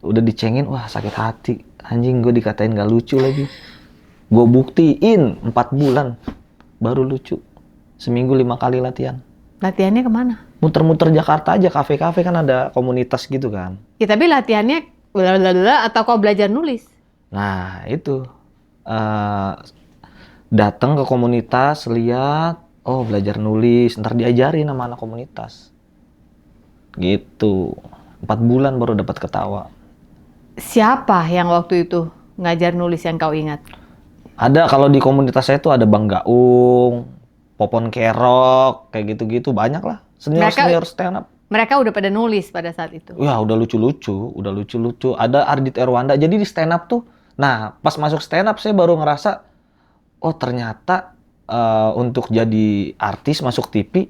Udah dicengin, wah sakit hati. Anjing, gue dikatain nggak lucu lagi. Gue buktiin 4 bulan baru lucu. Seminggu 5 kali latihan. Latihannya kemana? Muter-muter Jakarta aja, kafe-kafe kan ada komunitas gitu kan. Ya, tapi latihannya blablabla atau kau belajar nulis? Nah itu datang ke komunitas, lihat, oh belajar nulis, ntar diajarin sama anak komunitas. Gitu. 4 bulan baru dapat ketawa. Siapa yang waktu itu ngajar nulis yang kau ingat? Ada, kalau di komunitas saya tuh ada Bang Gaung, Popon Kerok, kayak gitu-gitu banyak lah. Senior stand up. Mereka udah pada nulis pada saat itu. Ya udah lucu-lucu. Ada Ardit Erwanda. Jadi di stand up tuh, nah pas masuk stand up saya baru ngerasa, oh ternyata untuk jadi artis masuk TV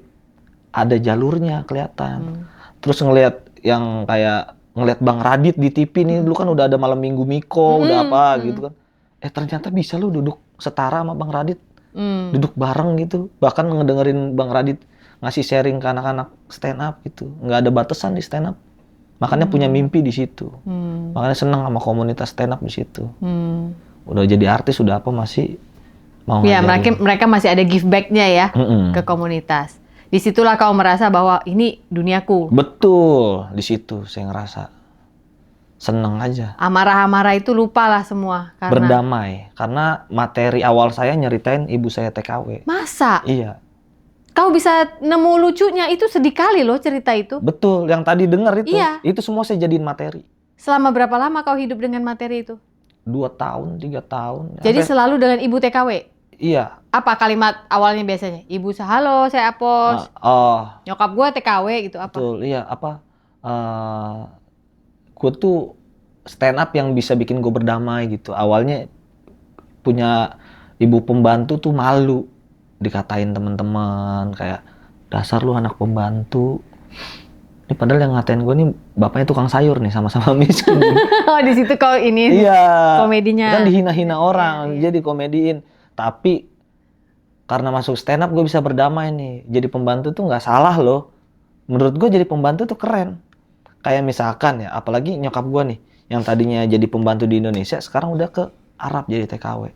ada jalurnya kelihatan. Terus ngelihat Bang Radit di TV nih, dulu kan udah ada Malam Minggu Miko, udah apa gitu kan. Ternyata bisa lu duduk setara sama Bang Radit. Duduk bareng gitu. Bahkan ngedengerin Bang Radit ngasih sharing ke anak-anak stand up gitu. Nggak ada batasan di stand up. Makanya punya mimpi di situ. Makanya senang sama komunitas stand up di situ. Udah jadi artis, udah apa masih mau Ya, ngajarin. mereka masih ada give back-nya ya Mm-mm. ke komunitas. Disitulah kau merasa bahwa ini duniaku. Betul, di situ saya ngerasa seneng aja. Amarah-amarah itu lupalah semua karena Berdamai. Karena materi awal saya nyeritain ibu saya TKW. masa Iya, kau bisa nemu lucunya itu sedih kali loh cerita itu. betul. Yang tadi dengar itu, Iya. itu semua saya jadiin materi. Selama berapa lama kau hidup dengan materi itu? 2 tahun, 3 tahun. Jadi Sampai- selalu dengan ibu TKW. iya. Apa kalimat awalnya biasanya? Ibu halo, saya Apos. Oh, Nyokap gua TKW gitu apa? betul. Iya, apa? Gue tuh stand up yang bisa bikin gue berdamai gitu. Awalnya punya ibu pembantu tuh malu dikatain teman-teman kayak dasar lu anak pembantu. Ini padahal yang ngatain gue nih bapaknya tukang sayur nih, sama-sama miskin. Oh, di situ kau ini Iya. komedinya. Kan dihina-hina orang, Iya. jadi komediin. Tapi karena masuk stand up gue bisa berdamai nih. Jadi pembantu tuh nggak salah loh. Menurut gue jadi pembantu tuh keren. Kayak misalkan ya, apalagi nyokap gue nih, yang tadinya jadi pembantu di Indonesia, sekarang udah ke Arab jadi TKW.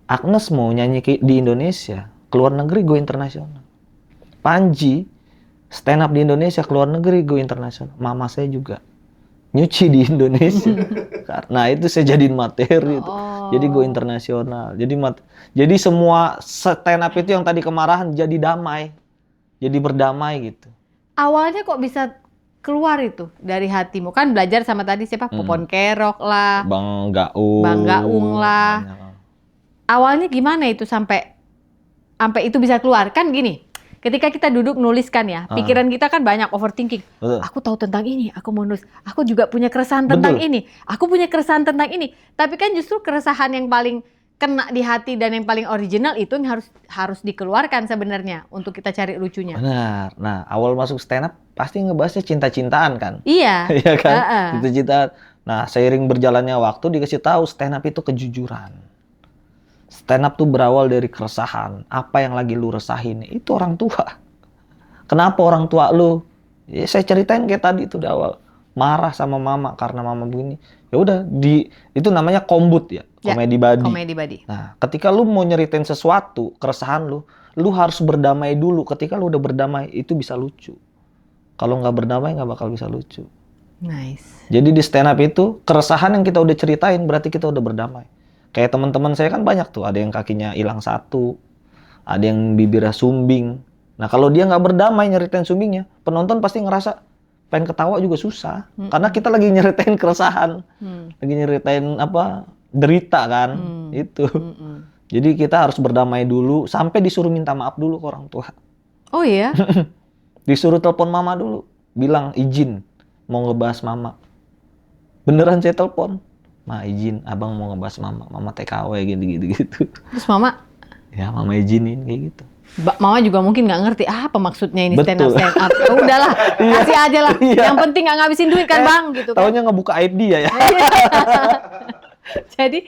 Agnes mau nyanyi di Indonesia, keluar negeri gue internasional. Panji stand up di Indonesia, keluar negeri gue internasional. Mama saya juga nyuci di Indonesia. Nah itu saya jadiin materi itu. Oh. Jadi gue internasional. Jadi semua stand up itu yang tadi kemarahan jadi damai. Jadi berdamai gitu. Awalnya kok bisa keluar itu dari hatimu? Kan belajar sama tadi siapa? Popon Kerok lah. Bang Gaung. Bang Gaung lah. Banyak. Awalnya gimana itu sampai itu bisa keluar? Kan gini, ketika kita duduk nuliskan ya, pikiran kita kan banyak overthinking. Betul. Aku tahu tentang ini, aku mau nulis. Aku juga punya keresahan tentang Betul. ini. Aku punya keresahan tentang ini. Tapi kan justru keresahan yang paling kena di hati dan yang paling original itu yang harus dikeluarkan sebenarnya untuk kita cari lucunya. Benar. Nah, awal masuk stand up pasti ngebahasnya cinta-cintaan kan? Iya. Iya kan? Heeh. Cinta-cintaan. Nah, seiring berjalannya waktu dikasih tahu stand up itu kejujuran. Stand up tuh berawal dari keresahan. Apa yang lagi lu resahin itu orang tua. Kenapa orang tua lu? Ya saya ceritain kayak tadi itu di awal. Marah sama mama karena mama begini. Ya udah itu namanya kombut ya, Ya, komedi body. Komedi body. Nah, ketika lu mau nyeritain sesuatu, keresahan lu harus berdamai dulu. Ketika lu udah berdamai, itu bisa lucu. Kalau nggak berdamai, nggak bakal bisa lucu. Nice. Jadi di stand up itu, keresahan yang kita udah ceritain, berarti kita udah berdamai. Kayak teman-teman saya kan banyak tuh, ada yang kakinya hilang satu, ada yang bibirnya sumbing. Nah, kalau dia nggak berdamai nyeritain sumbingnya, penonton pasti ngerasa pengen ketawa juga susah. Karena kita lagi nyeritain keresahan, lagi nyeritain apa, derita kan, itu. Jadi kita harus berdamai dulu, sampai disuruh minta maaf dulu ke orang tua. Oh iya? Disuruh telepon mama dulu, bilang izin mau ngebahas mama. Beneran saya telepon, ma izin, abang mau ngebahas mama TKW gitu. Terus mama? Ya mama izinin kayak gitu. Mama juga mungkin nggak ngerti apa maksudnya ini stand Betul. up. Ya udahlah, kasih aja lah. Iya. Yang penting nggak ngabisin duit kan bang, gitu kan. Taunya ngebuka aib dia ya. Jadi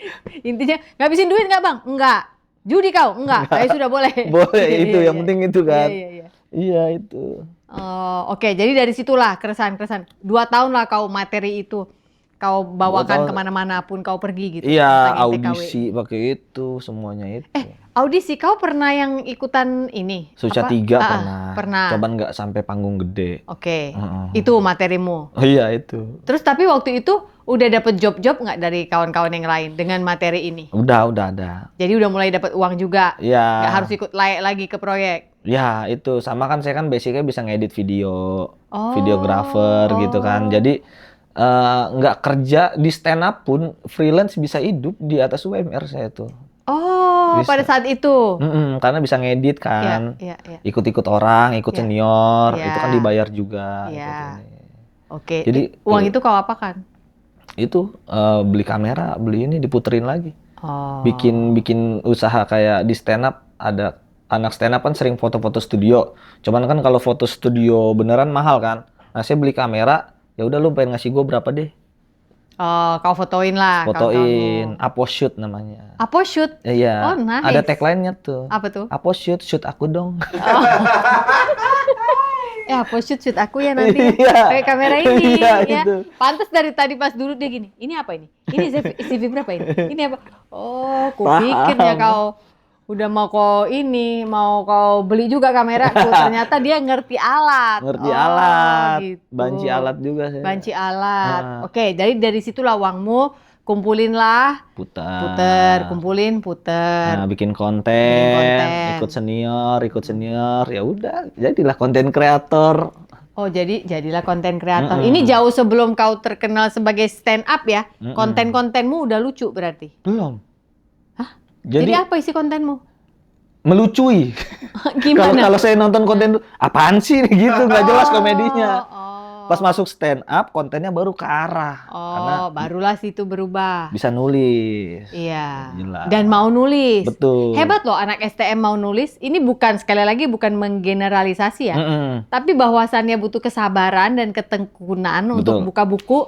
intinya ngabisin duit nggak bang? Enggak. Judi kau? Enggak. Sudah boleh. Boleh itu, Iya, yang iya. penting itu kan. Iya. Iya itu. Oh, oke. Jadi dari situlah keresahan-keresahan. 2 tahun lah kau materi itu kau 2 bawakan tahun. kemana-mana pun kau pergi gitu. Iya, tentang TKW. audisi pakai itu, semuanya itu. Audisi kau pernah yang ikutan ini? Suca Apa? 3 Ah, pernah. Pernah. Coba nggak sampai panggung gede. Oke. Heeh. Itu materimu. Oh iya itu. Terus tapi waktu itu udah dapet job-job nggak dari kawan-kawan yang lain dengan materi ini? Udah ada. Jadi udah mulai dapat uang juga. Iya. Nggak harus ikut layak lagi ke proyek. Ya itu sama kan saya kan basicnya bisa ngedit video, Oh. videographer gitu kan. Jadi nggak kerja di stand up pun freelance bisa hidup di atas UMR saya tuh. Oh, Bisa. pada saat itu. Karena bisa ngedit kan, Iya. ikut-ikut orang, ikut Iya. senior, Iya. itu kan dibayar juga. Iya. gitu. Oke. Jadi, Uang itu kau apakan? Itu beli kamera, beli ini diputerin lagi. Oh. Bikin usaha kayak di stand up, ada anak stand up kan sering foto-foto studio. Cuman kan kalau foto studio beneran mahal kan. Nah saya beli kamera, ya udah lu pengen ngasih gue berapa deh? Oh, kau fotoin lah. Fotoin, Apo shoot namanya. Apa shoot? Iya. Oh, nice. Ada tagline-nya tuh. Apa tuh? Apo shoot aku dong. Apa shoot aku ya nanti. Iya. Pakai kamera ini Iya, ya. itu. Pantas dari tadi pas duduk dia gini. Ini apa ini? Ini CV berapa ini? Ini apa? Oh, kupikir ya kau udah mau kau beli juga kameraku. Ternyata dia ngerti alat. Ngerti alat. Gitu. Banci alat juga saya. Banci alat. Oke, jadi dari situlah uangmu kumpulinlah, puter, kumpulin, puter. Nah, bikin Bikin konten, konten. ikut senior, ya udah, jadilah konten kreator. Oh, jadilah konten kreator. Ini jauh sebelum kau terkenal sebagai stand up ya? Konten-kontenmu udah lucu berarti? Belum. Hah? Jadi apa isi kontenmu? melucui. Gimana? Kalau saya nonton konten tuh, apaan sih gitu, nggak jelas komedinya. Oh. Pas masuk stand up, kontennya baru ke arah. Karena Oh, barulah situ berubah. bisa nulis. Iya. Jelas. Dan mau nulis. Betul. Hebat loh anak STM mau nulis. Ini sekali lagi bukan menggeneralisasi ya. Tapi bahwasannya butuh kesabaran dan ketekunan untuk Betul. buka buku.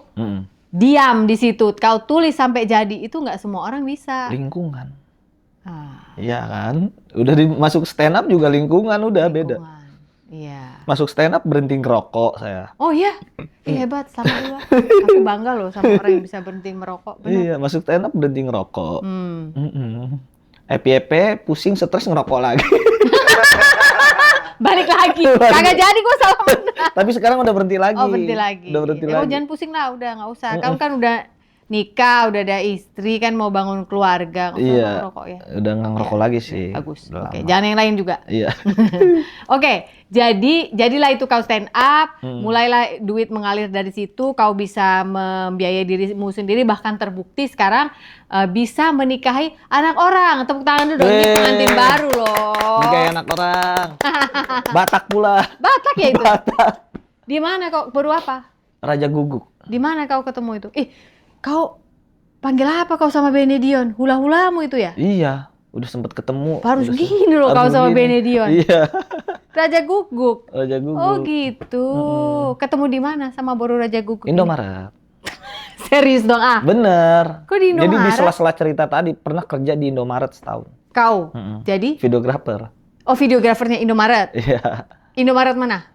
Diam di situ. Kau tulis sampai jadi. Itu nggak semua orang bisa. Lingkungan. Ah, Iya kan? Udah masuk stand up juga lingkungan udah beda. lingkungan. Iya. Masuk stand up berhenti ngerokok saya. Oh iya? Hebat sama gua. Aku bangga loh sama orang yang bisa berhenti merokok. Benar. Iya, masuk stand up berhenti ngerokok. Hmm. Happy pusing stres ngerokok lagi. Balik lagi. Kagak jadi gua sama benar. Tapi sekarang udah berhenti lagi. Oh, berhenti lagi. Udah berhenti Oh, lagi. jangan pusing lah, udah nggak usah. Kamu kan udah nikah, udah ada istri kan, mau bangun keluarga. Nggak usah Iya. ngerokok ya. Udah nggak ngerokok lagi sih. Bagus. Udah Oke, lama. jangan yang lain juga. Iya. Oke, jadilah itu kau stand up, mulailah duit mengalir dari situ, kau bisa membiayai dirimu sendiri, bahkan terbukti sekarang bisa menikahi anak orang. Tepuk tangan dulu dong, ini Weh. pengantin baru loh. Ini kayak anak orang. Batak pula. Batak ya itu? Batak. Di mana kau, baru apa? Raja Guguk. Di mana kau ketemu itu? Kau panggil apa kau sama Benedion? Hula-hulamu itu ya? Iya, udah sempet ketemu. Harus Udah gini loh harus kau sama begini. Benedion. Iya, Raja Guguk. Raja Guguk. Oh gitu. Ketemu di mana sama baru Raja Guguk? ini? Indomaret. Serius dong ah? Bener. Kok di Jadi di Indomaret? sela-sela cerita tadi pernah kerja di Indomaret setahun. Kau? Mm-mm. Jadi? Videografer. Oh, videografernya Indomaret. Iya. Indomaret mana?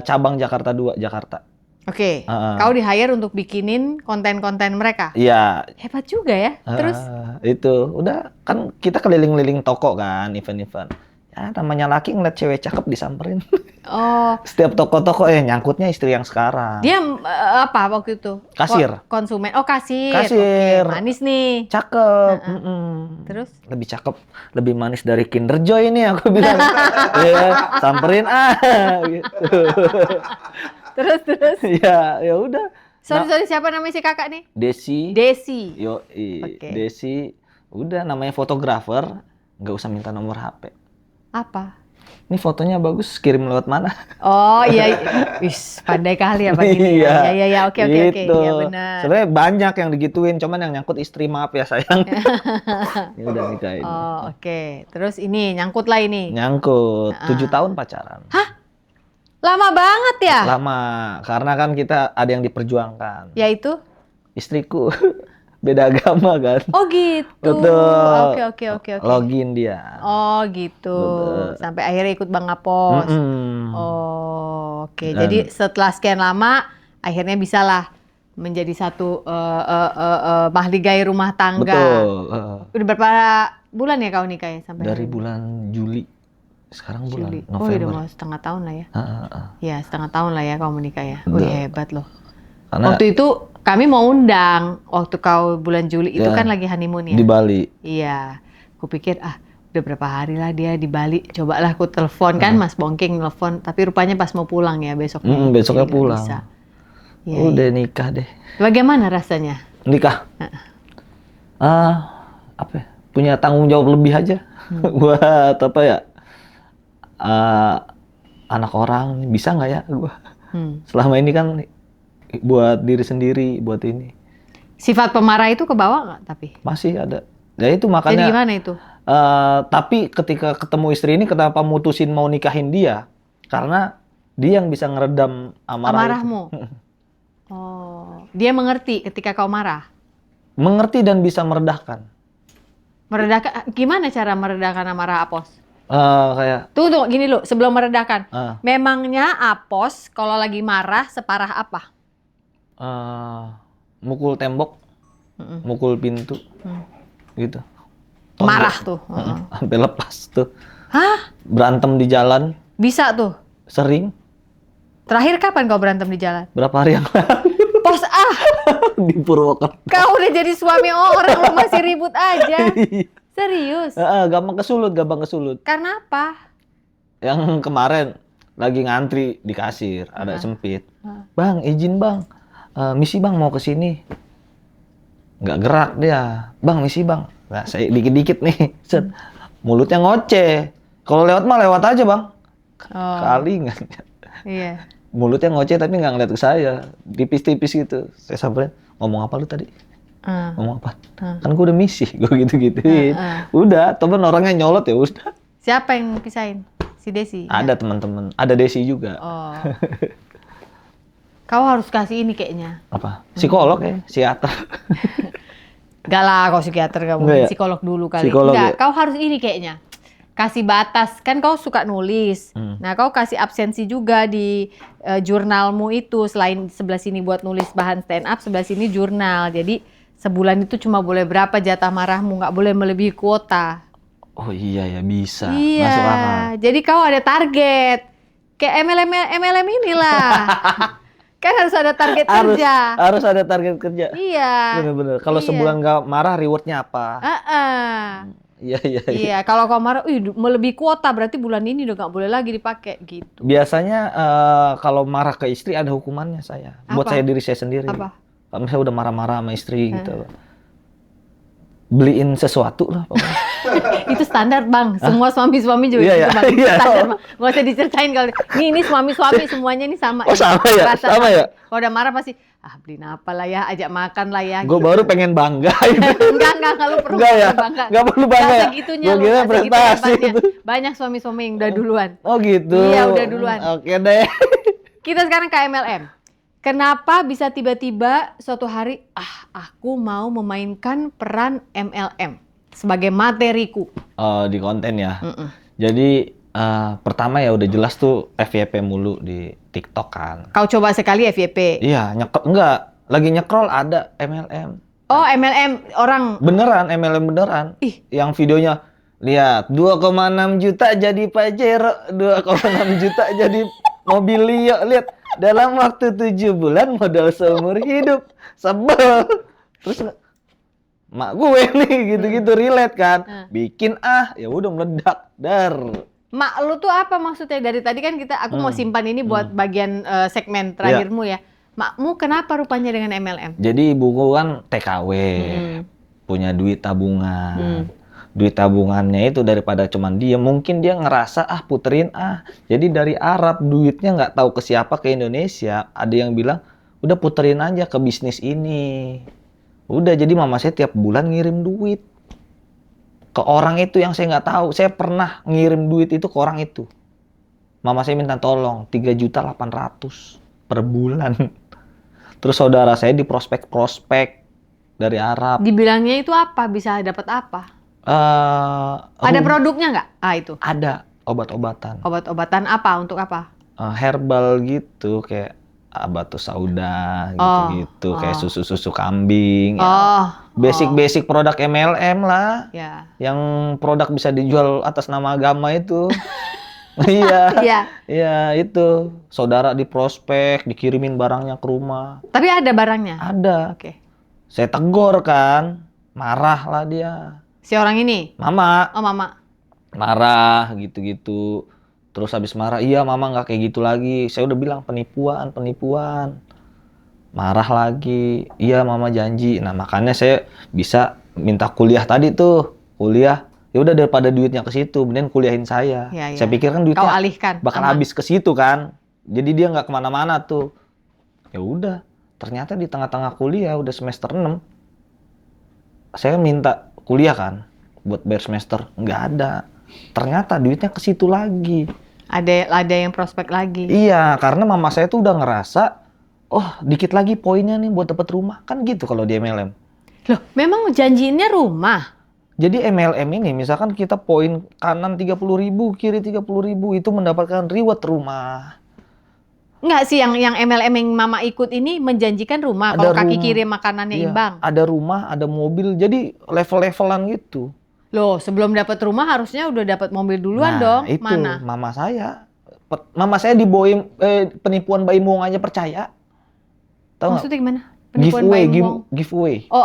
Cabang Jakarta 2, Jakarta. Oke. Kau di-hire untuk bikinin konten-konten mereka. Iya. Hebat juga ya. Terus? Itu udah kan kita keliling-liling toko kan, event-event. Ya namanya laki ngeliat cewek cakep disamperin. Oh, Setiap toko-toko nyangkutnya istri yang sekarang. dia apa waktu itu? Kasir. Konsumen. Oh, kasir. Kasir. Oke, manis nih. Cakep. Terus? Lebih cakep, lebih manis dari Kinder Joy ini aku bilang. Ya, samperin gitu. Terus? Ya udah. Sorry, siapa namanya si kakak nih? Desi. Desi. Oke. Desi. Udah namanya fotografer, nggak usah minta nomor HP. Apa? Ini fotonya bagus, kirim lewat mana? Oh iya, wis pandai kali ya Pak ini. Iya, oke. Gitu. Iya benar. Sebenarnya banyak yang digituin, cuman yang nyangkut istri maaf ya sayang. Ya udah nikahin. Oh oke. Terus ini nyangkut lah ini. Nyangkut, 7 tahun pacaran. Lama banget ya? Lama, karena kan kita ada yang diperjuangkan. Yaitu? Istriku beda agama kan. Oh gitu. Betul. Oke. Login dia. Oh gitu. Betul. Sampai akhirnya ikut Bang Apos. Oh oke. Jadi setelah sekian lama, akhirnya bisalah menjadi satu mahligai rumah tangga. Betul. Udah berapa bulan ya kau nikah ya sampai? Dari bulan Juli. Sekarang bulan Juli. Oh udah November. mau setengah tahun lah ya. Heeh. Ya setengah tahun lah ya kau menikah ya. Betul. Wih hebat loh. Karena Waktu itu kami mau undang waktu kau bulan Juli itu Ya, kan lagi honeymoon ya. di Bali. Iya. Kupikir udah berapa hari lah dia di Bali. Cobalah aku telepon kan Mas Bongking telepon. Tapi rupanya pas mau pulang ya besoknya. Besoknya Jadi nggak pulang. bisa. Ya, Udah nikah deh. Bagaimana rasanya? Nikah. Apa ya? Punya tanggung jawab lebih aja. Buat apa ya? Anak orang bisa nggak ya gua? Selama ini kan buat diri sendiri, buat ini. Sifat pemarah itu kebawa nggak tapi? Masih ada. Ya itu Jadi makanya. gimana itu? Tapi ketika ketemu istri ini, kenapa mutusin mau nikahin dia? Karena dia yang bisa ngeredam amarah itu. Amarahmu? Oh, dia mengerti ketika kau marah. Mengerti dan bisa meredahkan. Meredakan, gimana cara meredakan amarah Apos? Kayak Tuh, gini loh, sebelum meredakan. ah, Memangnya Apos kalau lagi marah separah apa? mukul tembok, Mm-mm. mukul pintu, gitu. Marah tuh. Sampai lepas tuh. Hah? Berantem di jalan, Bisa tuh. sering. Terakhir kapan kau berantem di jalan? Berapa hari yang lalu Pos di Purwokerto. kau udah jadi suami orang, lu masih ribut aja. Serius? Gampang kesulut. Karena apa? Yang kemarin lagi ngantri di kasir, ada sempit. Bang, izin bang, misi bang mau ke sini. Nggak gerak dia. Bang, misi bang. Nah, saya dikit-dikit nih. Set. Mulutnya ngoceh. Kalau lewat mah lewat aja bang. Oh, Kali nggak. iya. Mulutnya ngoceh tapi nggak ngeliat ke saya. Tipis-tipis gitu. Saya samperin, ngomong apa lu tadi? Ah. Ngomong apa? Kan gue udah misi. Gue gitu-gituin. Udah, temen orangnya nyolot ya udah. Siapa yang pisahin? Si Desi? Ada teman-teman. Ada Desi juga. Oh. Kau harus kasih ini kayaknya. Apa? Psikolog ya? Psikiater. Enggak lah, kau psikiater kamu. Enggak ya? Psikolog dulu kali. Psikolog Enggak, ya? kau harus ini kayaknya. Kasih batas. Kan kau suka nulis. Nah, kau kasih absensi juga di jurnalmu itu. Selain sebelah sini buat nulis bahan stand up, sebelah sini jurnal. Jadi sebulan itu cuma boleh berapa jatah marahmu. Nggak boleh melebihi kuota. Oh iya ya, bisa. Iya. Masuk akal. Jadi kau ada target. Kayak MLM inilah. Kan harus ada target kerja. Harus ada target kerja. Iya. Bener-bener. Kalau Iya. sebulan nggak marah, rewardnya apa? Iya. Iya, kalau kau marah, melebihi kuota berarti bulan ini udah nggak boleh lagi dipakai gitu. Biasanya kalau marah ke istri ada hukumannya saya. Buat Apa? diri saya sendiri. Apa? Kalau misalnya udah marah-marah sama istri gitu. Beliin sesuatu lah pokoknya. Itu standar bang, semua suami-suami juga Iya, gitu iya. bang. Itu Iya. standar bang. Nggak usah diceritain kalau ini suami-suami semuanya ini sama. Oh, sama ya? Rasa Sama ya? Kalau udah marah pasti, beliin apa lah ya, ajak makan lah ya. Gue gitu. baru pengen bangga. Enggak, lu perlu Enggak ya? bangga. Nggak perlu bangga Nggak ya? segitunya Gua lu, kira nggak segitu prestasi hebatnya. itu. Banyak suami-suami yang udah duluan. Oh gitu. Iya, udah duluan. Oke deh. Kita sekarang ke MLM. Kenapa bisa tiba-tiba suatu hari, aku mau memainkan peran MLM sebagai materiku? Di konten ya. Jadi pertama ya udah jelas tuh FYP mulu di TikTok kan. Kau coba sekali FYP. Iya, enggak. Lagi nyekrol ada MLM. Oh, MLM orang. Beneran, MLM beneran. Ih. Yang videonya, lihat 2,6 juta jadi Pajero, 2,6 juta jadi Mobilio. Lihat, dalam waktu 7 bulan modal seumur hidup. Sebel. Terus mak gue nih gitu-gitu relate kan. Bikin ya udah meledak. Dar. Mak lu tuh apa maksudnya? Dari tadi kan aku mau simpan ini buat bagian segmen terakhirmu ya. Makmu kenapa rupanya dengan MLM? Jadi ibuku kan TKW, punya duit tabungan. Duit tabungannya itu daripada cuman dia, mungkin dia ngerasa puterin Jadi dari Arab duitnya nggak tahu ke siapa ke Indonesia. Ada yang bilang udah puterin aja ke bisnis ini. Udah, jadi mama saya tiap bulan ngirim duit ke orang itu yang saya nggak tahu. Saya pernah ngirim duit itu ke orang itu. Mama saya minta tolong 3.800.000 per bulan. Terus saudara saya di prospek dari Arab. Dibilangnya itu apa? Bisa dapat apa? Ada produknya nggak? Itu. Ada obat-obatan. Obat-obatan apa? Untuk apa? Herbal gitu, kayak batu sauda gitu-gitu, kayak susu-susu kambing. Basic-basic produk MLM lah. Ya. Yang produk bisa dijual atas nama agama itu. Iya. Iya, itu. Saudara di prospek, dikirimin barangnya ke rumah. Tapi ada barangnya? Ada. Oke. Saya tegur kan. Marah lah dia. Si orang ini? Mama. Oh, mama. Marah gitu-gitu. Terus habis marah, iya mama nggak kayak gitu lagi. Saya udah bilang penipuan. Marah lagi. Iya mama janji. Nah makanya saya bisa minta kuliah tadi tuh. Kuliah. Ya udah daripada duitnya ke situ, mending kuliahin saya. Ya. Saya pikir kan duitnya Kau alihkan. bakal habis ke situ kan. Jadi dia nggak kemana-mana tuh. Ya udah, ternyata di tengah-tengah kuliah udah semester 6. Saya minta kuliah kan, buat bayar semester, nggak ada. Ternyata duitnya ke situ lagi. Ada yang prospek lagi. Iya, karena mama saya tuh udah ngerasa, oh dikit lagi poinnya nih buat dapat rumah. Kan gitu kalau di MLM. Loh, memang janjiinnya rumah. Jadi MLM ini misalkan kita poin kanan 30.000, kiri 30.000 itu mendapatkan reward rumah. Enggak sih, yang MLM yang Mama ikut ini menjanjikan rumah. Kalau kaki kiri makanannya Iya, imbang. ada rumah, ada mobil. Jadi level-levelan gitu. Loh, sebelum dapat rumah harusnya udah dapat mobil duluan Nah, dong. itu Mana? Mama saya diboim penipuan Bayi Muang aja percaya. Tahu nggak? Maksudnya gimana? Penipuan Bayi Muang? Giveaway. Oh,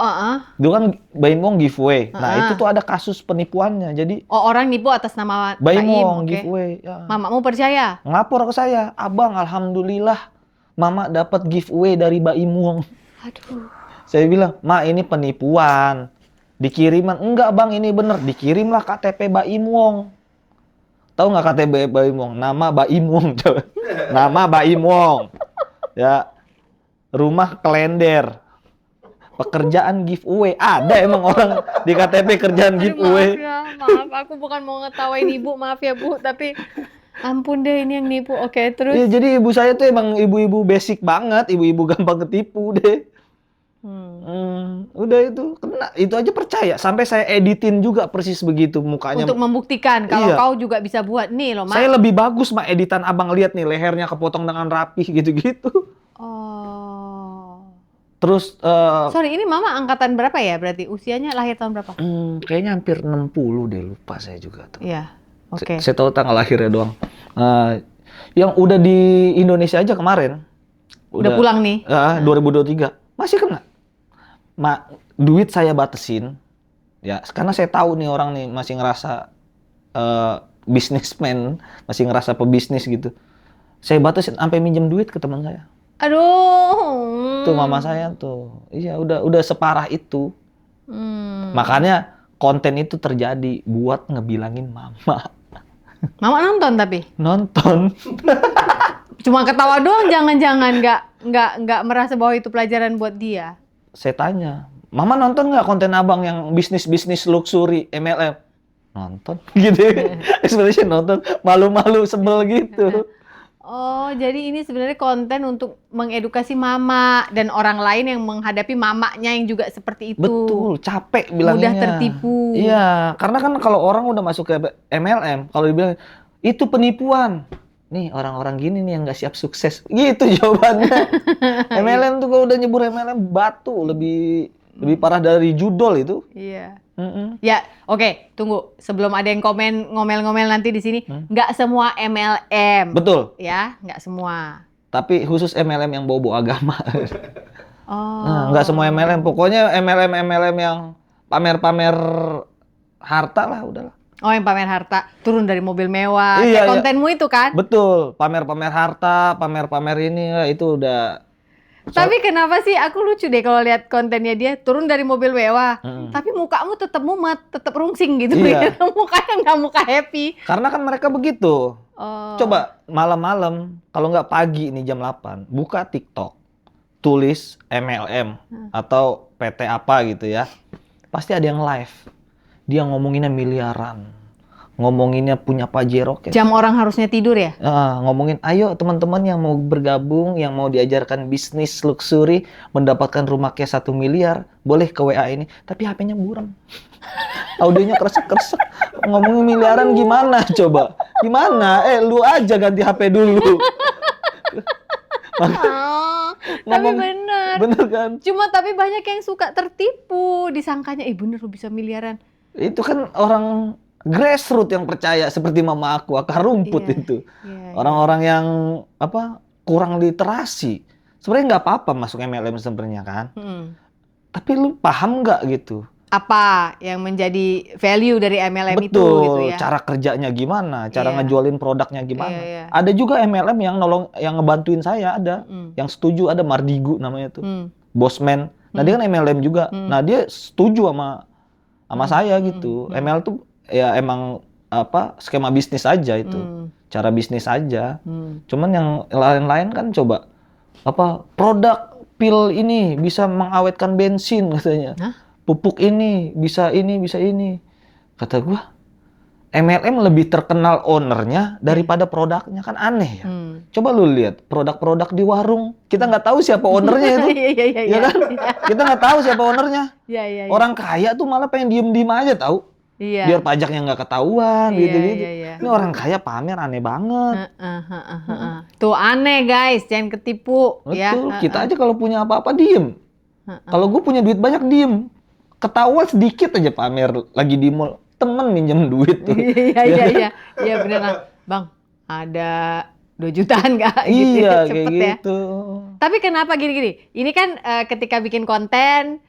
Dulu kan Bayi Muang giveaway. Nah, Ah. itu tuh ada kasus penipuannya. Jadi Oh, orang nipu atas nama Bayi Baim, Muang oke. giveaway. Ya. Mamamu percaya? Ngelapor ke saya, "Abang, alhamdulillah Mama dapat giveaway dari Bayi Muang." Aduh. Saya bilang, "Ma, ini penipuan. Dikiriman." "Enggak, Bang, ini bener. Dikirimlah KTP Baim Wong." Tahu nggak KTP Baim Wong? Nama Baim Wong. Nama Baim Wong. Ya. Rumah Klender. Pekerjaan giveaway. Ada emang orang di KTP kerjaan Aduh, giveaway. maaf ya, maaf. Aku bukan mau ngetawain ibu, maaf ya Bu. Tapi ampun deh, ini yang nipu. Oke, terus? Iya, jadi ibu saya tuh emang ibu-ibu basic banget. Ibu-ibu gampang ketipu deh. Udah itu kena, itu aja percaya. Sampai saya editin juga persis begitu mukanya. Untuk membuktikan kalau Iya. kau juga bisa buat nih loh, Mak. Saya lebih bagus mah editan abang lihat nih lehernya kepotong dengan rapih gitu-gitu. Oh. Terus Sorry, ini Mama angkatan berapa ya? Berarti usianya lahir tahun berapa? kayaknya hampir 60 deh, lupa saya juga tuh. Iya. Oke. Saya tahu tanggal lahirnya doang. Yang udah di Indonesia aja kemarin. Udah pulang nih. 2023 masih kena. Duit saya batasin. Ya, karena saya tahu nih orang nih masih ngerasa businessman, masih ngerasa pebisnis gitu. Saya batasin sampai minjem duit ke teman saya. Aduh. Tuh mama saya tuh. Iya, udah separah itu. Hmm. Makanya konten itu terjadi buat ngebilangin mama. Mama nonton tapi Nonton. cuma ketawa doang, jangan-jangan nggak merasa bahwa itu pelajaran buat dia. Saya tanya, "Mama nonton nggak konten abang yang bisnis-bisnis luxury MLM?" Nonton. Gitu. Ekspresi nonton. Malu-malu, sebel gitu. Oh, jadi ini sebenarnya konten untuk mengedukasi mama dan orang lain yang menghadapi mamanya yang juga seperti itu. Betul, capek bilangnya. Mudah tertipu. Iya, karena kan kalau orang udah masuk ke MLM, kalau dibilang itu penipuan. Nih orang-orang gini nih yang nggak siap sukses. Gitu jawabannya. MLM tuh kalau udah nyebur MLM batu, lebih parah dari judol itu. Iya. Mm-mm. Ya, oke, tunggu. Sebelum ada yang komen ngomel-ngomel nanti di sini, nggak semua MLM. Betul. Ya, nggak semua. Tapi khusus MLM yang bau-bau agama. Oh. Nah, nggak semua MLM. Pokoknya MLM yang pamer-pamer harta lah, udahlah. Oh, yang pamer harta, turun dari mobil mewah. Iya, Kayak iya. kontenmu itu kan? Betul, pamer-pamer harta, pamer-pamer ini itu udah. Tapi kenapa sih aku lucu deh kalau lihat kontennya dia turun dari mobil mewah, tapi mukamu tetap mumet, tetap rungsing gitu. Iya. Mukanya nggak muka happy. Karena kan mereka begitu. Oh. Coba malam-malam, kalau nggak pagi nih jam 8, buka TikTok, tulis MLM atau PT apa gitu ya. Pasti ada yang live. Dia ngomonginnya miliaran. Ngomonginnya punya Pajero. Jam orang harusnya tidur ya? Ngomongin, ayo teman-teman yang mau bergabung, yang mau diajarkan bisnis luxury, mendapatkan rumah cash 1 miliar, boleh ke WA ini. Tapi HP-nya buram. Audionya kresek-kresek. Ngomongin miliaran gimana coba? Gimana? Lu aja ganti HP dulu. Tapi bener. Bener kan? Cuma tapi banyak yang suka tertipu. Disangkanya, bener lu bisa miliaran. Itu kan orang grassroots yang percaya seperti mama aku, akar rumput Iya, itu. iya, Orang-orang yang kurang literasi. Sebenarnya nggak apa-apa masuk MLM sebenarnya kan. Tapi lu paham nggak gitu? Apa yang menjadi value dari MLM itu Betul, gitu ya? cara kerjanya gimana, cara Iya. ngejualin produknya gimana. Iya. Ada juga MLM yang yang ngebantuin saya, ada. Yang setuju, ada Mardigu namanya tuh. Bosman. Nah, dia kan MLM juga. Nah, dia setuju sama saya gitu. ML tuh ya emang skema bisnis aja itu. Cara bisnis aja. Cuman yang lain-lain kan coba produk pil ini bisa mengawetkan bensin katanya. Hah? Pupuk ini bisa ini. Kata gua, MLM lebih terkenal ownernya daripada produknya, kan aneh ya. Coba lu lihat produk-produk di warung, kita nggak tahu siapa ownernya itu, Iya, ya kan? Kita nggak tahu siapa ownernya. Iya. Orang kaya tuh malah pengen diem-diem aja tahu, Iya. biar pajaknya nggak ketahuan Iya, gitu-gitu. iya. Ini orang kaya pamer aneh banget. Tuh aneh guys, jangan ketipu. Betul, Ya. kita aja kalau punya apa-apa diem. Kalau gue punya duit banyak diem, ketahuan sedikit aja pamer lagi di mall. Temen minjem duit tuh. Iya beneran. Bang, ada 2 jutaan nggak? Gitu, Iya, cepet kayak ya. gitu. Tapi kenapa gini-gini? Ini kan ketika bikin konten,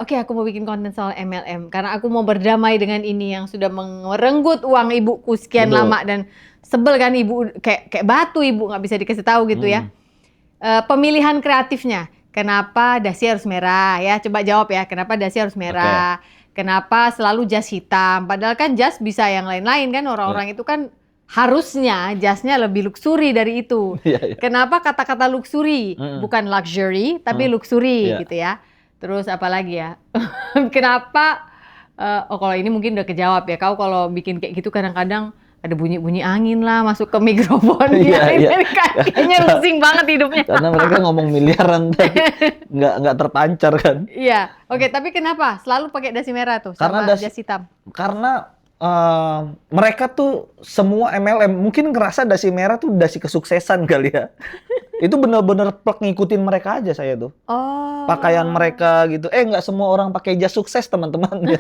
oke, aku mau bikin konten soal MLM. Karena aku mau berdamai dengan ini yang sudah merenggut uang ibuku sekian Betul. lama. Dan sebel kan ibu, kayak batu ibu nggak bisa dikasih tahu gitu ya. Pemilihan kreatifnya. Kenapa dasi harus merah ya? Coba jawab ya, kenapa dasi harus merah? Kenapa selalu jas hitam? Padahal kan jas bisa yang lain-lain kan, orang-orang itu kan harusnya jasnya lebih luxury dari itu. Iya. Kenapa kata-kata luxury? Bukan luxury, tapi luxury Iya. gitu ya. Terus apa lagi ya? Kenapa, kalau ini mungkin udah kejawab ya, kau kalau bikin kayak gitu kadang-kadang ada bunyi-bunyi angin lah masuk ke mikrofon. Iya. Kayaknya pusing banget hidupnya. Karena mereka ngomong miliaran tapi nggak terpancar kan. Iya, oke. Tapi kenapa selalu pakai dasi merah tuh Karena sama jas hitam? Karena mereka tuh semua MLM mungkin ngerasa dasi merah tuh dasi kesuksesan kali ya. Itu bener-bener plek ngikutin mereka aja saya tuh. Oh. Pakaian mereka gitu. Nggak semua orang pakai jas sukses teman-teman ya.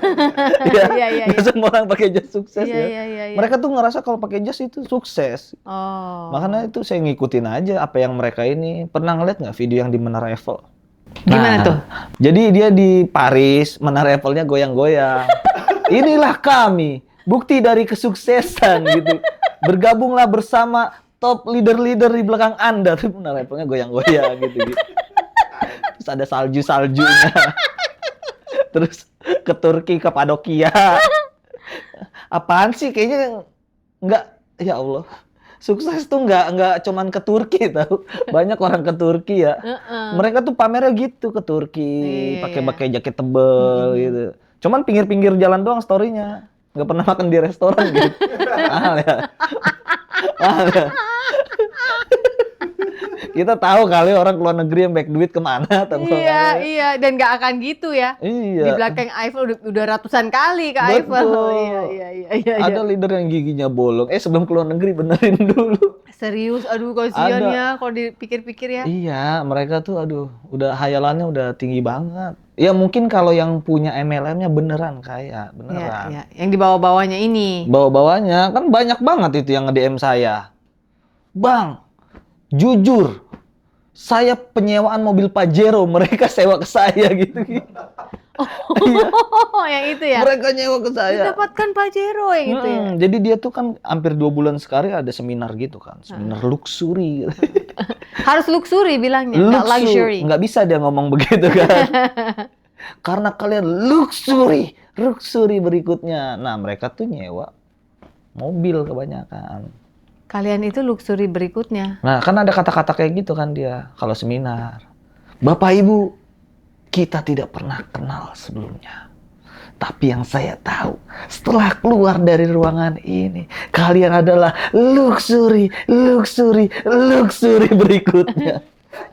Iya. Nggak semua orang pakai jas sukses ya. Iya. Mereka tuh ngerasa kalau pakai jas itu sukses. Oh. Makanya itu saya ngikutin aja apa yang mereka ini. Pernah ngeliat nggak video yang di Menara Eiffel? Gimana tuh? Jadi dia di Paris, Menara Eiffel-nya goyang-goyang. Inilah kami, bukti dari kesuksesan gitu. Bergabunglah bersama top leader-leader di belakang Anda. Tapi Menara Eiffel-nya goyang-goyang gitu. Terus ada salju-saljunya. Terus ke Turki, ke Padokia. Apaan sih? Kayaknya nggak, ya Allah. Sukses tuh nggak cuman ke Turki tahu. Banyak orang ke Turki ya. Mereka tuh pamernya gitu ke Turki, pakai jaket tebel gitu. Cuman pinggir-pinggir jalan doang story-nya. Nggak pernah makan di restoran gitu. Mahal ya. Mahal ya. Kita tahu kali orang keluar negeri yang baik duit kemana. Iya. Dan nggak akan gitu ya. Iya. Di belakang Eiffel udah ratusan kali ke Eiffel. Iya. Ada leader yang giginya bolong. Sebelum keluar negeri benerin dulu. Serius, aduh kasihan ya kalau dipikir-pikir ya. Iya, mereka tuh aduh, udah hayalannya udah tinggi banget. Ya mungkin kalau yang punya MLM-nya beneran kaya, beneran. Iya. Yang di bawah-bawahnya ini. Bawah-bawahnya kan banyak banget itu yang nge-DM saya. Bang, jujur, saya penyewaan mobil Pajero, mereka sewa ke saya gitu. Oh, yang itu ya. Mereka nyewa ke saya. Mendapatkan Pajero yang itu ya. Jadi dia tuh kan hampir 2 bulan sekali ada seminar gitu kan, seminar luxury. Harus luxury bilangnya, nggak luxury. Nggak bisa dia ngomong begitu kan. Karena kalian luxury berikutnya. Nah mereka tuh nyewa mobil kebanyakan. Kalian itu luxury berikutnya. Nah kan ada kata-kata kayak gitu kan dia kalau seminar. Bapak Ibu, kita tidak pernah kenal sebelumnya. Tapi yang saya tahu, setelah keluar dari ruangan ini, kalian adalah luxury berikutnya.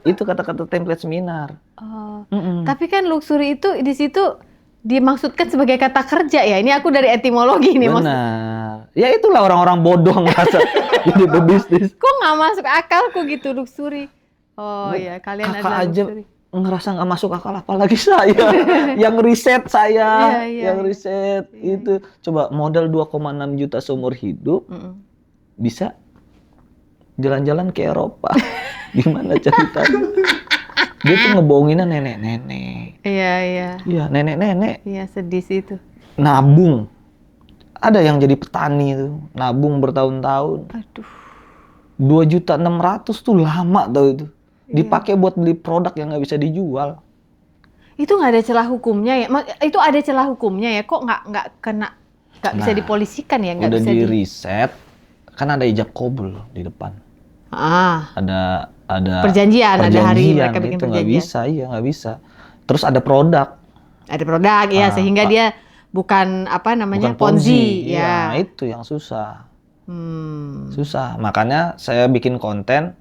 Itu kata-kata template seminar. Oh. Tapi kan luxury itu di situ dimaksudkan sebagai kata kerja ya. Ini aku dari etimologi nih. Benar. Ya itulah orang-orang bodoh ngerasa jadi pebisnis. Kok nggak masuk akalku gitu luxury. Oh ya, kalian Kakak adalah aja luxury. ngerasa nggak masuk akal, apalagi saya yang riset saya, Iya. yang riset itu. Coba modal 2,6 juta seumur hidup bisa jalan-jalan ke Eropa. Gimana ceritanya? Dia tuh ngebohonginnya nenek-nenek. Iya. Iya, nenek-nenek. Iya, sedih sih itu. Nabung. Ada yang jadi petani tuh, nabung bertahun-tahun. Aduh. 2.600.000 tuh lama tau itu. Dipakai buat beli produk yang nggak bisa dijual. Itu nggak ada celah hukumnya ya? Itu ada celah hukumnya ya? Kok nggak bisa dipolisikan ya? Nggak Udah bisa di riset, kan ada ijab kabul di depan. Ada perjanjian, ada hari mereka bikin itu perjanjian. nggak bisa. Terus ada produk. Ada produk ya, sehingga dia bukan apa namanya Bukan Ponzi. ya. Iya, itu yang susah. Hmm. Susah. Makanya saya bikin konten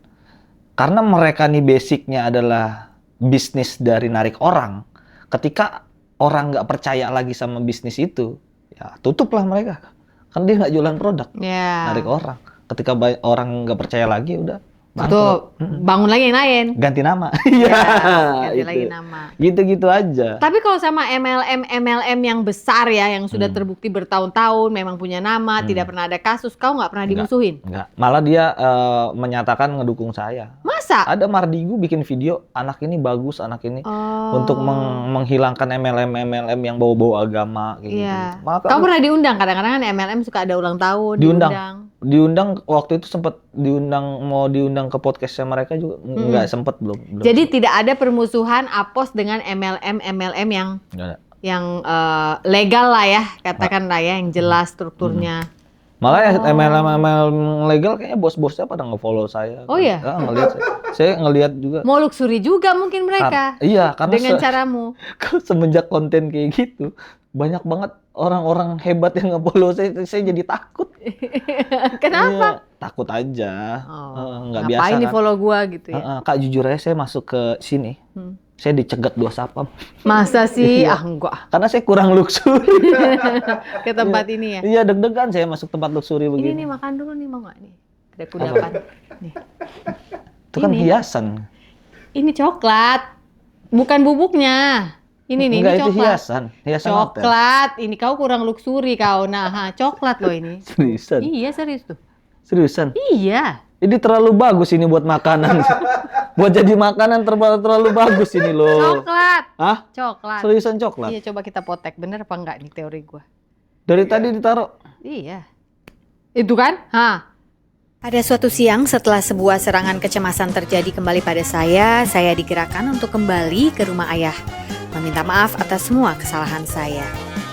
karena mereka nih basicnya adalah bisnis dari narik orang. Ketika orang nggak percaya lagi sama bisnis itu, ya tutuplah mereka. Kan dia nggak jualan produk, Ya. narik orang. Ketika orang nggak percaya lagi, udah Tutup. bangkrut. Bangun lagi yang lain. Ganti nama. Ya, ganti Itu. lagi nama. Gitu-gitu aja. Tapi kalau sama MLM yang besar ya, yang sudah terbukti bertahun-tahun, memang punya nama, tidak pernah ada kasus, kau nggak pernah Nggak. dimusuhin? Enggak. Malah dia menyatakan ngedukung saya. Masa? Ada Mardigu bikin video, anak ini bagus, anak ini untuk menghilangkan MLM yang bau-bau agama kayak gitu. Iya. Maka Kau pernah diundang? Kadang-kadang kan MLM suka ada ulang tahun, diundang waktu itu sempat mau diundang ke podcastnya mereka juga nggak sempet belum. Jadi tidak ada permusuhan Apos dengan MLM Nggak ada. yang legal lah ya, katakanlah ya, yang jelas strukturnya. Malah ya MLM legal kayaknya bos-bosnya pada nge-follow saya. Oh iya? Ya, ngelihat saya ngelihat juga. Mau luxury juga mungkin mereka. Iya, karena dengan caramu. semenjak konten kayak gitu banyak banget orang-orang hebat yang nge-follow saya jadi takut. Kenapa? Iya, takut aja. Nggak biasa Ngapain kan. di follow gua gitu ya? Kak, jujur aja saya masuk ke sini. Saya dicegat 2 satpam. Masa sih? Iya. Enggak. Karena saya kurang luxury. Ke tempat ini ya? Iya, deg-degan saya masuk tempat luxury Ini begini. nih makan dulu nih, mau nggak nih? Ada kudapan. Nih. Itu kan ini. hiasan. Ini coklat. Bukan bubuknya. Ini nih, Enggak, ini itu coklat. hiasan. Hiasan hotel. Coklat. Ini kau kurang luxury kau. Nah, coklat loh ini. Seriusan. Iya, serius tuh. Seriusan. Iya. Ini terlalu bagus ini buat makanan. Buat jadi makanan terlalu bagus ini loh. Coklat. Hah? Coklat. Seriusan coklat? Iya, coba kita potek. Bener apa enggak nih teori gua? Dari tadi ditaruh. Iya. Itu kan? Hah? Pada suatu siang setelah sebuah serangan kecemasan terjadi kembali pada saya digerakkan untuk kembali ke rumah ayah, meminta maaf atas semua kesalahan saya.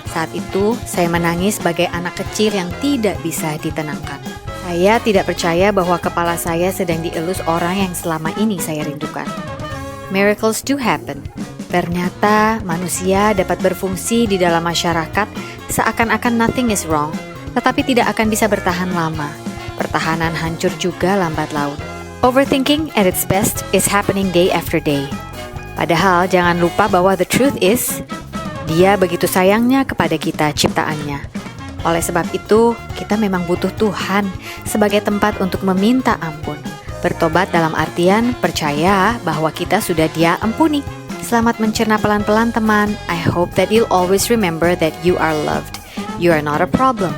Saat itu, saya menangis sebagai anak kecil yang tidak bisa ditenangkan. Saya tidak percaya bahwa kepala saya sedang dielus orang yang selama ini saya rindukan. Miracles do happen. Ternyata manusia dapat berfungsi di dalam masyarakat seakan-akan nothing is wrong, tetapi tidak akan bisa bertahan lama. Pertahanan hancur juga lambat laun. Overthinking at its best is happening day after day. Padahal jangan lupa bahwa the truth is, Dia begitu sayangnya kepada kita ciptaannya. Oleh sebab itu, kita memang butuh Tuhan sebagai tempat untuk meminta ampun. Bertobat dalam artian percaya bahwa kita sudah Dia ampuni. Selamat mencerna pelan-pelan teman. I hope that you'll always remember that you are loved. You are not a problem.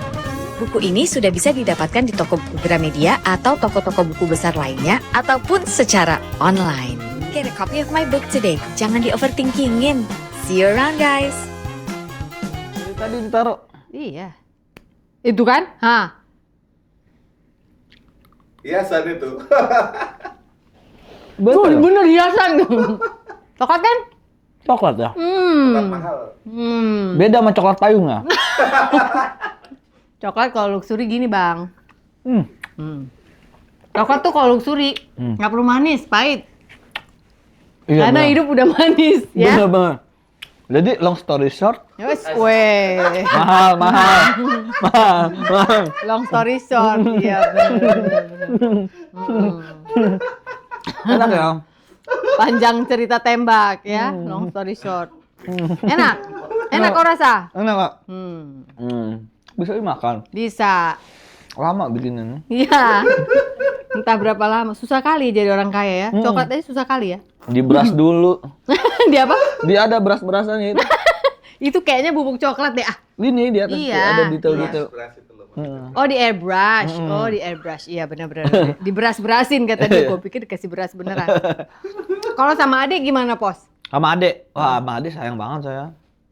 Buku ini sudah bisa didapatkan di toko buku Gramedia atau toko-toko buku besar lainnya ataupun secara online. Get a copy of my book today. Jangan di-overthinkingin. See you around, guys. Dari tadi ditaruh. Iya. Itu kan? Hah? Hiasan itu. Betul. Bener hiasan. Coklat kan? Coklat ya? Coklat mahal. Beda sama coklat payung ya? Coklat kalau luxury gini, Bang. Hmm. Coklat tuh kalau luxury nggak perlu manis, pahit. Iya, Karena benar. hidup udah manis, ya. Bener banget. Jadi long story short, Yes, weh. mahal. Long story short, iya bener. Enak ya? Panjang cerita tembak, ya. Long story short. Enak? Enak kau rasa? Enak Kak? Hmm. Bisa dimakan. Bisa. Lama bikinannya. Iya. Entah berapa lama. Susah kali jadi orang kaya ya. Coklat aja susah kali ya. Diberas dulu. Dia apa? Dia ada beras-berasannya itu. Itu kayaknya bubuk coklat deh. Ini di atas Iya. ada detail-detail. Beras itu loh. Oh di airbrush. Oh di airbrush. Iya benar-benar. Diberas-berasin kata dia. Gue pikir dikasih beras beneran. Kalau sama adik gimana, Pos? Sama adek. Wah, sama adek sayang banget saya.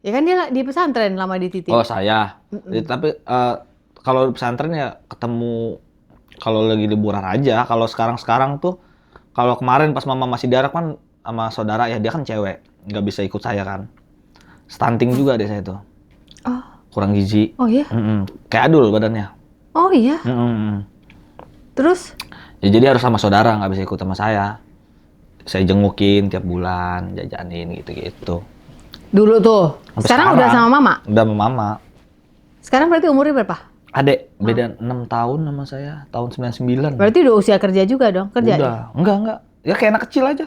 Ya kan dia di pesantren lama di Titi. Oh, saya. Tapi kalau di pesantren ya ketemu kalau lagi liburan aja. Kalau sekarang tuh, kalau kemarin pas mama masih darak kan sama saudara ya, dia kan cewek, nggak bisa ikut saya kan. Stunting juga deh saya tuh. Oh. Kurang gizi. Oh iya? Kayak adul badannya. Oh iya? Terus? Ya, jadi harus sama saudara, nggak bisa ikut sama saya. Saya jengukin tiap bulan, jajanin gitu-gitu. Dulu tuh. Sampai Sekarang udah sama mama? Udah sama mama. Sekarang berarti umurnya berapa? Adek, beda 6 tahun sama saya, tahun 99. Berarti udah usia kerja juga dong? Kerja ya? Udah, enggak. Ya kayak anak kecil aja.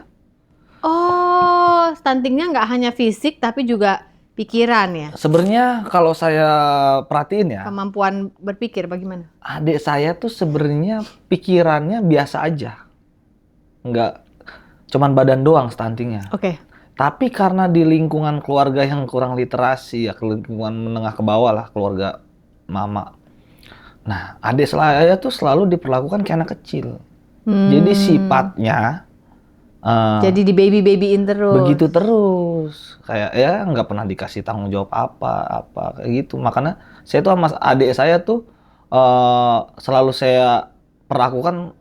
Oh, stuntingnya nggak hanya fisik tapi juga pikiran ya? Sebenarnya kalau saya perhatiin ya, Kemampuan berpikir bagaimana? adik saya tuh sebenarnya pikirannya biasa aja. Enggak, cuman badan doang stuntingnya. Oke. Tapi karena di lingkungan keluarga yang kurang literasi, ya lingkungan menengah ke bawah lah, keluarga mama. Nah, adik saya tuh selalu diperlakukan kayak anak kecil. Jadi sifatnya Jadi di baby-babyin terus. begitu terus. Kayak ya nggak pernah dikasih tanggung jawab apa kayak gitu. Makanya saya tuh sama adik saya tuh selalu saya perlakukan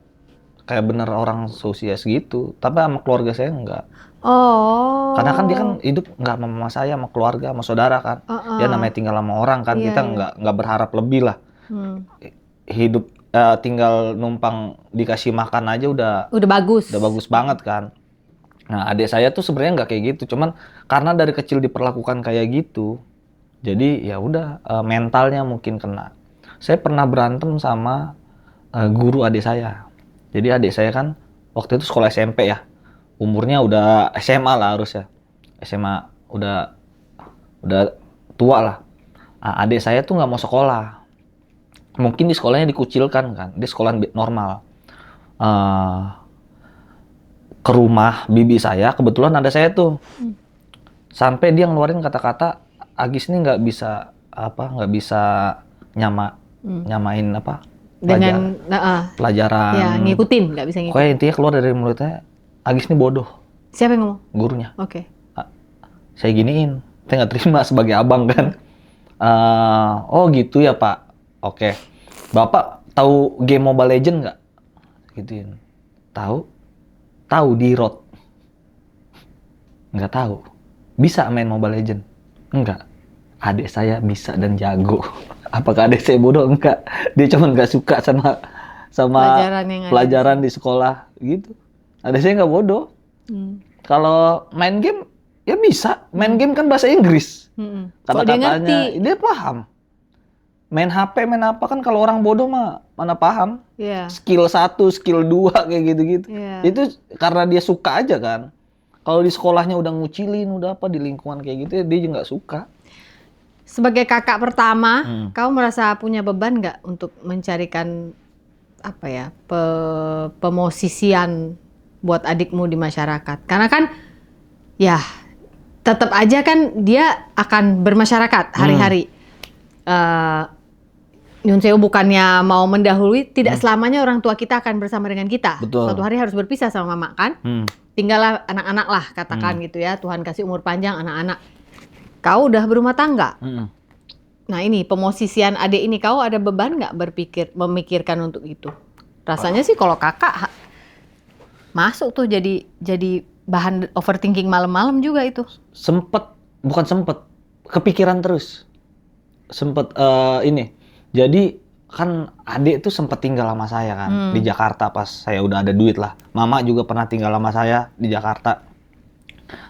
kayak bener orang seusia segitu. Tapi sama keluarga saya enggak. Oh. Karena kan dia kan hidup nggak sama mama saya, sama keluarga, sama saudara kan. Ya namanya tinggal sama orang kan, Iya, kita iya. nggak berharap lebih lah. Hidup tinggal numpang dikasih makan aja udah Udah bagus banget kan. Nah adik saya tuh sebenarnya nggak kayak gitu, cuman karena dari kecil diperlakukan kayak gitu, jadi ya udah mentalnya mungkin kena. Saya pernah berantem sama guru adik saya. Jadi adik saya kan waktu itu sekolah SMP ya, umurnya udah SMA lah harusnya, SMA udah tua lah. Nah, adik saya tuh nggak mau sekolah. Mungkin di sekolahnya dikucilkan kan, di sekolah normal. Ke rumah bibi saya, kebetulan ada saya tuh. Sampai dia ngeluarin kata-kata, Agis ini nggak bisa nyamain apa? dengan Pelajaran. ya ngikutin, nggak bisa ngikutin. Pokoknya intinya keluar dari mulutnya, Agis ini bodoh, Siapa yang ngomong? gurunya. Oke. Saya giniin, saya nggak terima sebagai abang kan. Oh gitu ya Pak. Oke. Bapak tahu game Mobile Legend nggak? Gituin. Tahu? Tahu di ROT. Nggak tahu. Bisa main Mobile Legend? Enggak. Adik saya bisa dan jago. Apakah adik saya bodoh? Enggak. Dia cuma nggak suka sama Pelajaran yang ada. pelajaran di sekolah gitu. Adik saya nggak bodoh. Kalau main game ya bisa. Main game kan bahasa Inggris. Kalau dia ngerti. Kata-katanya dia paham. Main HP, main apa kan kalau orang bodoh mah mana paham. Iya. Skill 1, skill 2 kayak gitu-gitu. Iya. Itu karena dia suka aja kan. Kalau di sekolahnya udah ngucilin, udah apa di lingkungan kayak gitu, dia juga nggak suka. Sebagai kakak pertama, kamu merasa punya beban nggak untuk mencarikan apa ya pemosisian buat adikmu di masyarakat? Karena kan ya tetap aja kan dia akan bermasyarakat hari-hari. Nyun Sewu bukannya mau mendahului, tidak selamanya orang tua kita akan bersama dengan kita. Betul. Suatu hari harus berpisah sama mama kan? Tinggallah anak-anak lah katakan gitu ya. Tuhan kasih umur panjang anak-anak. Kau udah berumah tangga. Nah ini pemosisian adik ini, kau ada beban nggak memikirkan untuk itu? Rasanya sih kalau kakak masuk tuh jadi bahan overthinking malam-malam juga itu. Bukan sempet, kepikiran terus. Ini. Jadi kan adik tuh sempet tinggal sama saya kan di Jakarta pas saya udah ada duit lah. Mama juga pernah tinggal sama saya di Jakarta.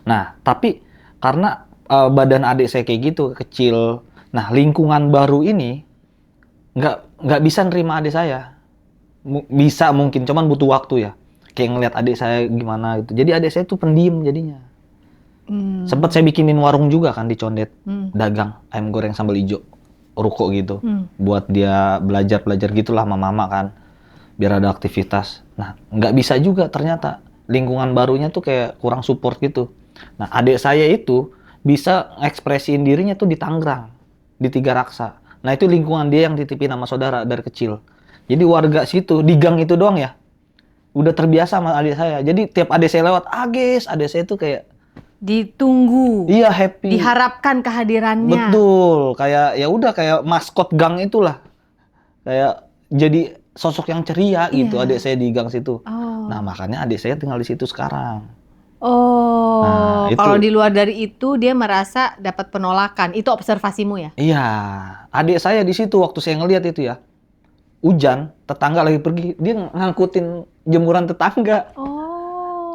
Nah, tapi karena badan adik saya kayak gitu kecil. Nah, lingkungan baru ini nggak bisa nerima adik saya. Bisa mungkin, cuman butuh waktu ya. Kayak ngeliat adik saya gimana gitu. Jadi adik saya tuh pendiam jadinya. Sempet saya bikinin warung juga kan di Condet, dagang ayam goreng sambal ijo, ruko gitu, buat dia belajar gitulah sama mama kan, biar ada aktivitas. Nah, nggak bisa juga ternyata lingkungan barunya tuh kayak kurang support gitu. Nah, adik saya itu bisa ekspresiin dirinya tuh di Tangerang, di Tiga Raksa. Nah, itu lingkungan dia yang dititipin sama saudara dari kecil. Jadi warga situ di gang itu doang ya, udah terbiasa sama adik saya. Jadi tiap adik saya lewat, adik saya tuh kayak Ditunggu. iya happy. Diharapkan kehadirannya. Betul, kayak ya udah kayak maskot gang itulah. Kayak jadi sosok yang ceria gitu adik saya di gang situ. Nah, makanya adik saya tinggal di situ sekarang. Nah, itu. Kalau di luar dari itu dia merasa dapat penolakan. Itu observasimu ya? Iya, adik saya di situ waktu saya ngelihat itu ya. Hujan, tetangga lagi pergi, dia ngangkutin jemuran tetangga.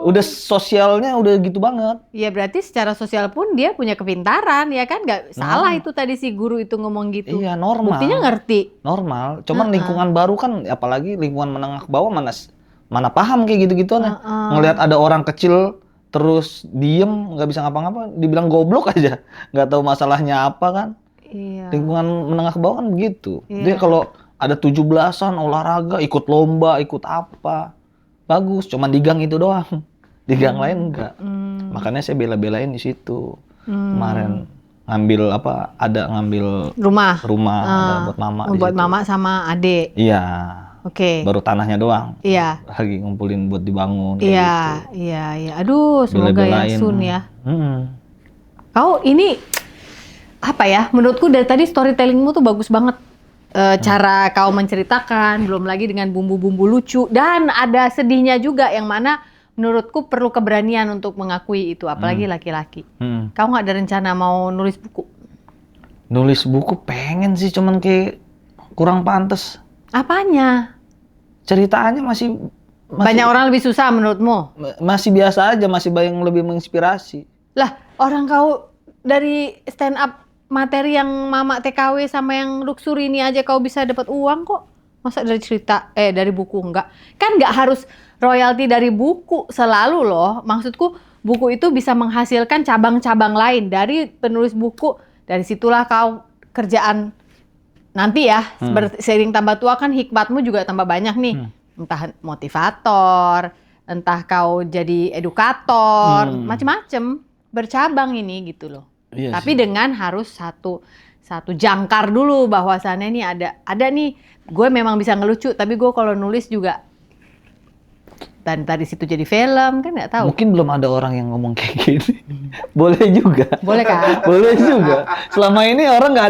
Udah sosialnya udah gitu banget. Ya berarti secara sosial pun dia punya kepintaran ya kan, nggak salah itu tadi si guru itu ngomong gitu. Iya, normal. Buktinya ngerti. Normal. Cuman lingkungan baru kan, apalagi lingkungan menengah ke bawah mana paham kayak gitu-gituan ya. Ngelihat ada orang kecil terus diem nggak bisa ngapa-ngapa, dibilang goblok aja, nggak tahu masalahnya apa kan. Iya. Lingkungan menengah ke bawah kan begitu. Iya. Dia kalau ada 17-an olahraga, ikut lomba, ikut apa, bagus. Cuman di gang itu doang, di gang lain enggak. Makanya saya bela-belain di situ. Kemarin ngambil Rumah. ada buat mama. di Buat situ. mama sama adik. Iya. Oke. Baru tanahnya doang. Iya. Lagi ngumpulin buat dibangun. kayak Iya, gitu. iya. Aduh, semoga ya Bela-belain. Sun ya. Oh, Kau ini apa ya? Menurutku dari tadi storytellingmu tuh bagus banget. Cara kau menceritakan, belum lagi dengan bumbu-bumbu lucu dan ada sedihnya juga yang mana menurutku perlu keberanian untuk mengakui itu, apalagi laki-laki. Kau nggak ada rencana mau nulis buku? Nulis buku pengen sih, cuman kayak kurang pantas. Apanya? Ceritanya masih Banyak orang lebih susah menurutmu? masih biasa aja, masih banyak yang lebih menginspirasi. Lah, orang kau dari stand up materi yang Mama TKW sama yang luxury ini aja kau bisa dapat uang kok. Masa dari dari buku enggak? Kan enggak harus royalti dari buku selalu loh. Maksudku buku itu bisa menghasilkan cabang-cabang lain dari penulis buku. Dari situlah kau kerjaan nanti ya. Seiring tambah tua kan hikmatmu juga tambah banyak nih. Entah motivator, entah kau jadi edukator, macem-macem. Bercabang ini gitu loh. Iya Tapi sih. dengan harus satu jangkar dulu bahwasannya nih ada nih, gue memang bisa ngelucu tapi gue kalau nulis juga dan dari situ jadi film kan nggak tahu. Mungkin belum ada orang yang ngomong kayak gini. Boleh juga. Boleh kan? Boleh juga. Selama ini orang nggak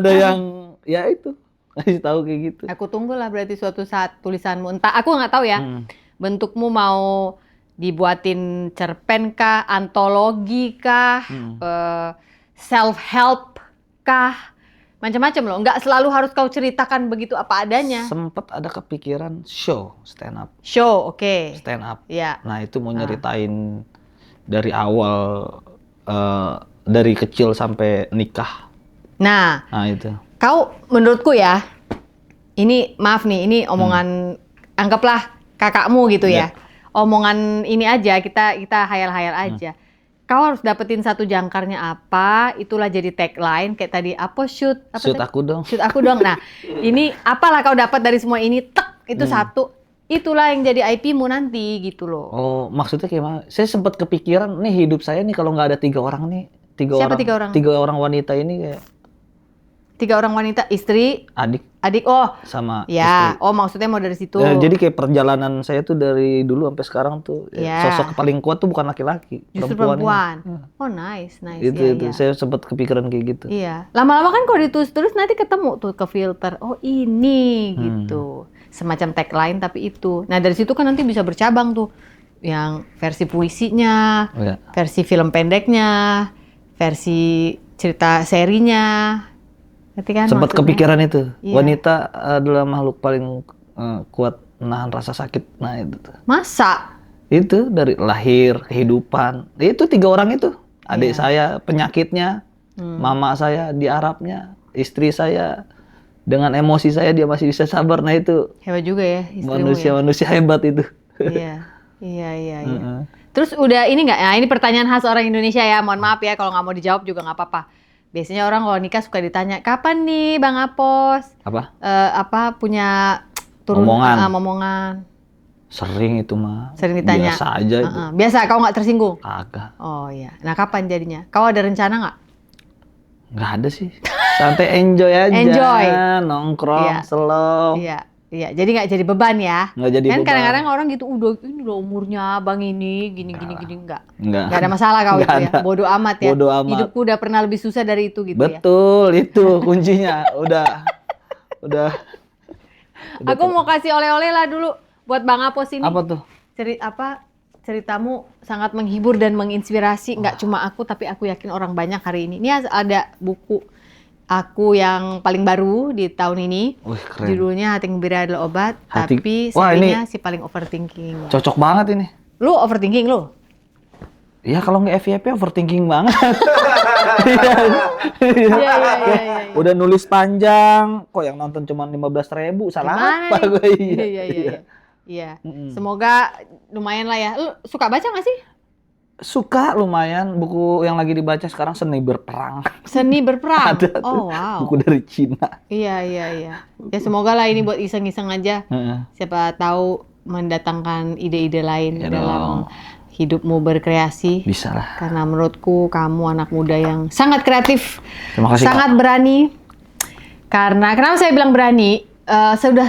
ada yang ya itu ngasih tahu kayak gitu. Aku tunggulah berarti suatu saat tulisanmu, entah aku nggak tahu ya bentukmu mau dibuatin cerpen kah, antologi kah, self help kah, macam-macam loh. Nggak selalu harus kau ceritakan begitu apa adanya. Sempet ada kepikiran show stand up. Show, oke. Stand up. Ya. Nah, itu mau nyeritain dari awal dari kecil sampai nikah. Nah, Nah, itu. kau menurutku ya, ini maaf nih, ini omongan anggaplah kakakmu gitu ya. Omongan ini aja, kita hayal-hayal aja. Kau harus dapetin satu jangkarnya apa, itulah jadi tagline kayak tadi apa shoot Shoot tadi? aku dong. Shoot aku dong. Nah, ini apalah kau dapat dari semua ini, tek itu satu. Itulah yang jadi IP-mu nanti gitu loh. Oh, maksudnya gimana? Saya sempat kepikiran nih hidup saya nih kalau nggak ada 3 orang nih. Siapa 3 orang? 3 orang wanita ini kayak 3 orang wanita, istri, adik adik, oh sama ya, istri. oh maksudnya mau dari situ. Ya, jadi kayak perjalanan saya tuh dari dulu sampai sekarang tuh Ya. sosok paling kuat tuh bukan laki-laki, Justru perempuan. perempuan. Oh nice. Itu Iya, itu iya. saya sempat kepikiran kayak gitu. Iya. Lama-lama kan kalau ditulis-tulis nanti ketemu tuh ke filter. Oh ini gitu. Semacam tagline tapi itu. Nah dari situ kan nanti bisa bercabang tuh. Yang versi puisinya, Ya. versi film pendeknya, versi cerita serinya. Ngerti kan Sempat maksudnya? kepikiran itu. Iya. Wanita adalah makhluk paling kuat menahan rasa sakit. Nah itu tuh. Masa? Itu dari lahir, kehidupan. Itu 3 orang itu. Adik Iya. saya penyakitnya, mama saya di Arabnya, istri saya dengan emosi saya dia masih bisa sabar. Nah itu Hebat juga ya istrimu ya. manusia hebat itu. Iya. Iya. Terus udah ini nggak? Nah ini pertanyaan khas orang Indonesia ya. Mohon maaf ya kalau nggak mau dijawab juga nggak apa-apa. Biasanya orang kalau nikah suka ditanya, kapan nih Bang Apos? Apa? Punya turun momongan. Sering itu mah. Sering ditanya. Biasa aja itu. Biasa, kau nggak tersinggung? Kagak. Oh iya. Nah kapan jadinya? Kau ada rencana nggak? Nggak ada sih. Santai enjoy aja. Enjoy. Nongkrong, Iya. slow. Iya. Jadi nggak jadi beban ya? Nggak jadi Kan beban. kadang-kadang orang gitu, ini udah umurnya bang ini, gini. Nggak. Nggak ada masalah kau Nggak itu ya? ada. Bodoh amat ya? Bodo amat. Hidupku udah pernah lebih susah dari itu gitu ya? Betul, itu kuncinya. Udah. Aku mau kasih oleh-oleh lah dulu buat Bang Apos ini. Apa tuh? Ceritamu sangat menghibur dan menginspirasi, nggak cuma aku tapi aku yakin orang banyak hari ini. Ini ada buku aku yang paling baru di tahun ini. Wih, keren. Judulnya Hati Gembira Adalah Obat, Hati- tapi Wah, serinya si paling overthinking. Cocok banget ini. Lu overthinking lu? Ya kalau nggak FYP overthinking banget. Iya. Udah nulis panjang, kok yang nonton cuma 15.000, salah Gimana apa nih? gue? Iya. Mm-mm. Semoga lumayan lah ya. Lu suka baca nggak sih? Suka lumayan, buku yang lagi dibaca sekarang Seni Berperang. Seni berperang. Ada tuh, Oh wow. buku dari Cina. Iya. Ya semoga lah ini buat iseng-iseng aja. Heeh. Siapa tahu mendatangkan ide-ide lain Ya dalam dong. hidupmu berkreasi. Bisa lah. Karena menurutku kamu anak muda yang sangat kreatif, Terima kasih, sangat berani. Karena kenapa saya bilang berani?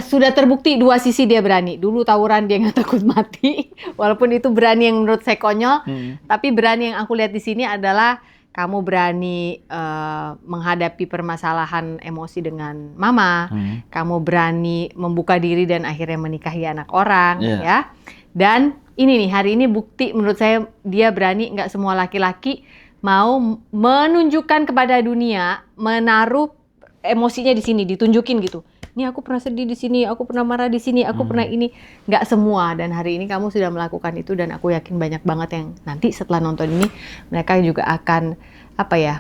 Sudah terbukti dua sisi dia berani. Dulu tawuran dia nggak takut mati, walaupun itu berani yang menurut saya konyol. Tapi berani yang aku lihat di sini adalah kamu berani menghadapi permasalahan emosi dengan mama. Kamu berani membuka diri dan akhirnya menikahi anak orang, Iya. ya. Dan ini nih hari ini bukti menurut saya dia berani. Nggak semua laki-laki mau menunjukkan kepada dunia, menaruh emosinya di sini, ditunjukin gitu. Ini aku pernah sedih di sini, aku pernah marah di sini, aku pernah ini. Nggak semua. Dan hari ini kamu sudah melakukan itu dan aku yakin banyak banget yang nanti setelah nonton ini mereka juga akan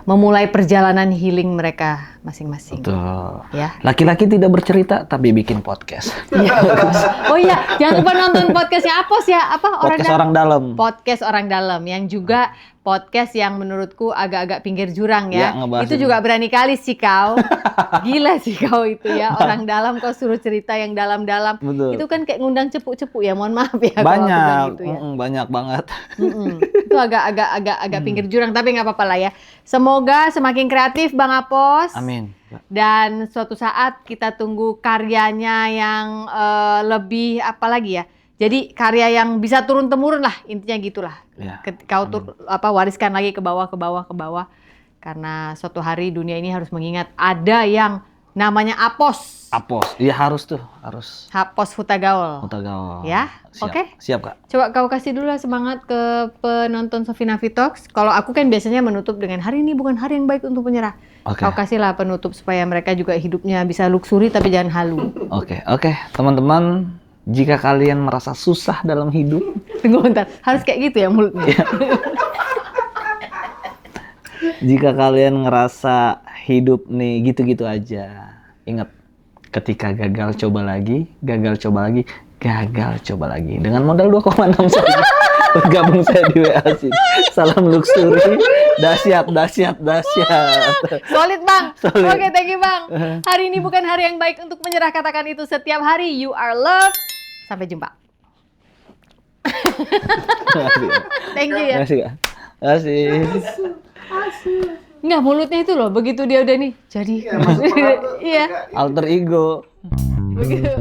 memulai perjalanan healing mereka masing-masing. Betul. Ya. Laki-laki tidak bercerita tapi bikin podcast. Iya, bagus. Oh iya, jangan lupa nonton podcastnya Apos ya. Podcast orang dalam. Podcast orang dalam yang juga podcast yang menurutku agak-agak pinggir jurang ya. Ya, ngebahas Itu ini. juga berani kali sih kau. Gila sih kau itu ya. Orang dalam kau suruh cerita yang dalam-dalam. Betul. Itu kan kayak ngundang cepu-cepu ya. Mohon maaf ya kalau aku bilang Banyak, gitu ya. banyak banget. Itu agak pinggir jurang tapi nggak apa-apa lah ya. Semoga semakin kreatif Bang Apos. Amin. Dan suatu saat kita tunggu karyanya yang lebih apa lagi ya. Jadi karya yang bisa turun-temurun lah, intinya gitulah. Ya. Kau wariskan lagi ke bawah. Karena suatu hari dunia ini harus mengingat ada yang namanya Apos. Apos. Iya harus tuh, harus. Apos Hutagaul. Utagawa. Ya, Siap. oke. Siap, Kak. Coba kau kasih dulu lah semangat ke penonton Sofi Nafi Talks. Kalau aku kan biasanya menutup dengan hari ini bukan hari yang baik untuk menyerah. Oke. Kau kasihlah penutup supaya mereka juga hidupnya bisa luksuri tapi jangan halu. Oke, teman-teman, jika kalian merasa susah dalam hidup, Tunggu bentar, harus kayak gitu ya mulutnya. jika kalian ngerasa hidup nih gitu-gitu aja, ingat, ketika gagal coba lagi, gagal coba lagi. Dengan modal 2,6 saja. Bergabung saya di WA sini. Salam luxury, dahsyat. Solid Bang. Solid. Oke, thank you Bang. Hari ini bukan hari yang baik untuk menyerah, katakan itu setiap hari. You are loved. Sampai jumpa. Thank you ya. Makasih, Kak. Makasih. Enggak, mulutnya itu loh, begitu dia udah nih. Jadi, Iya, masuk peran tuh. iya. Alter ego. Begitu.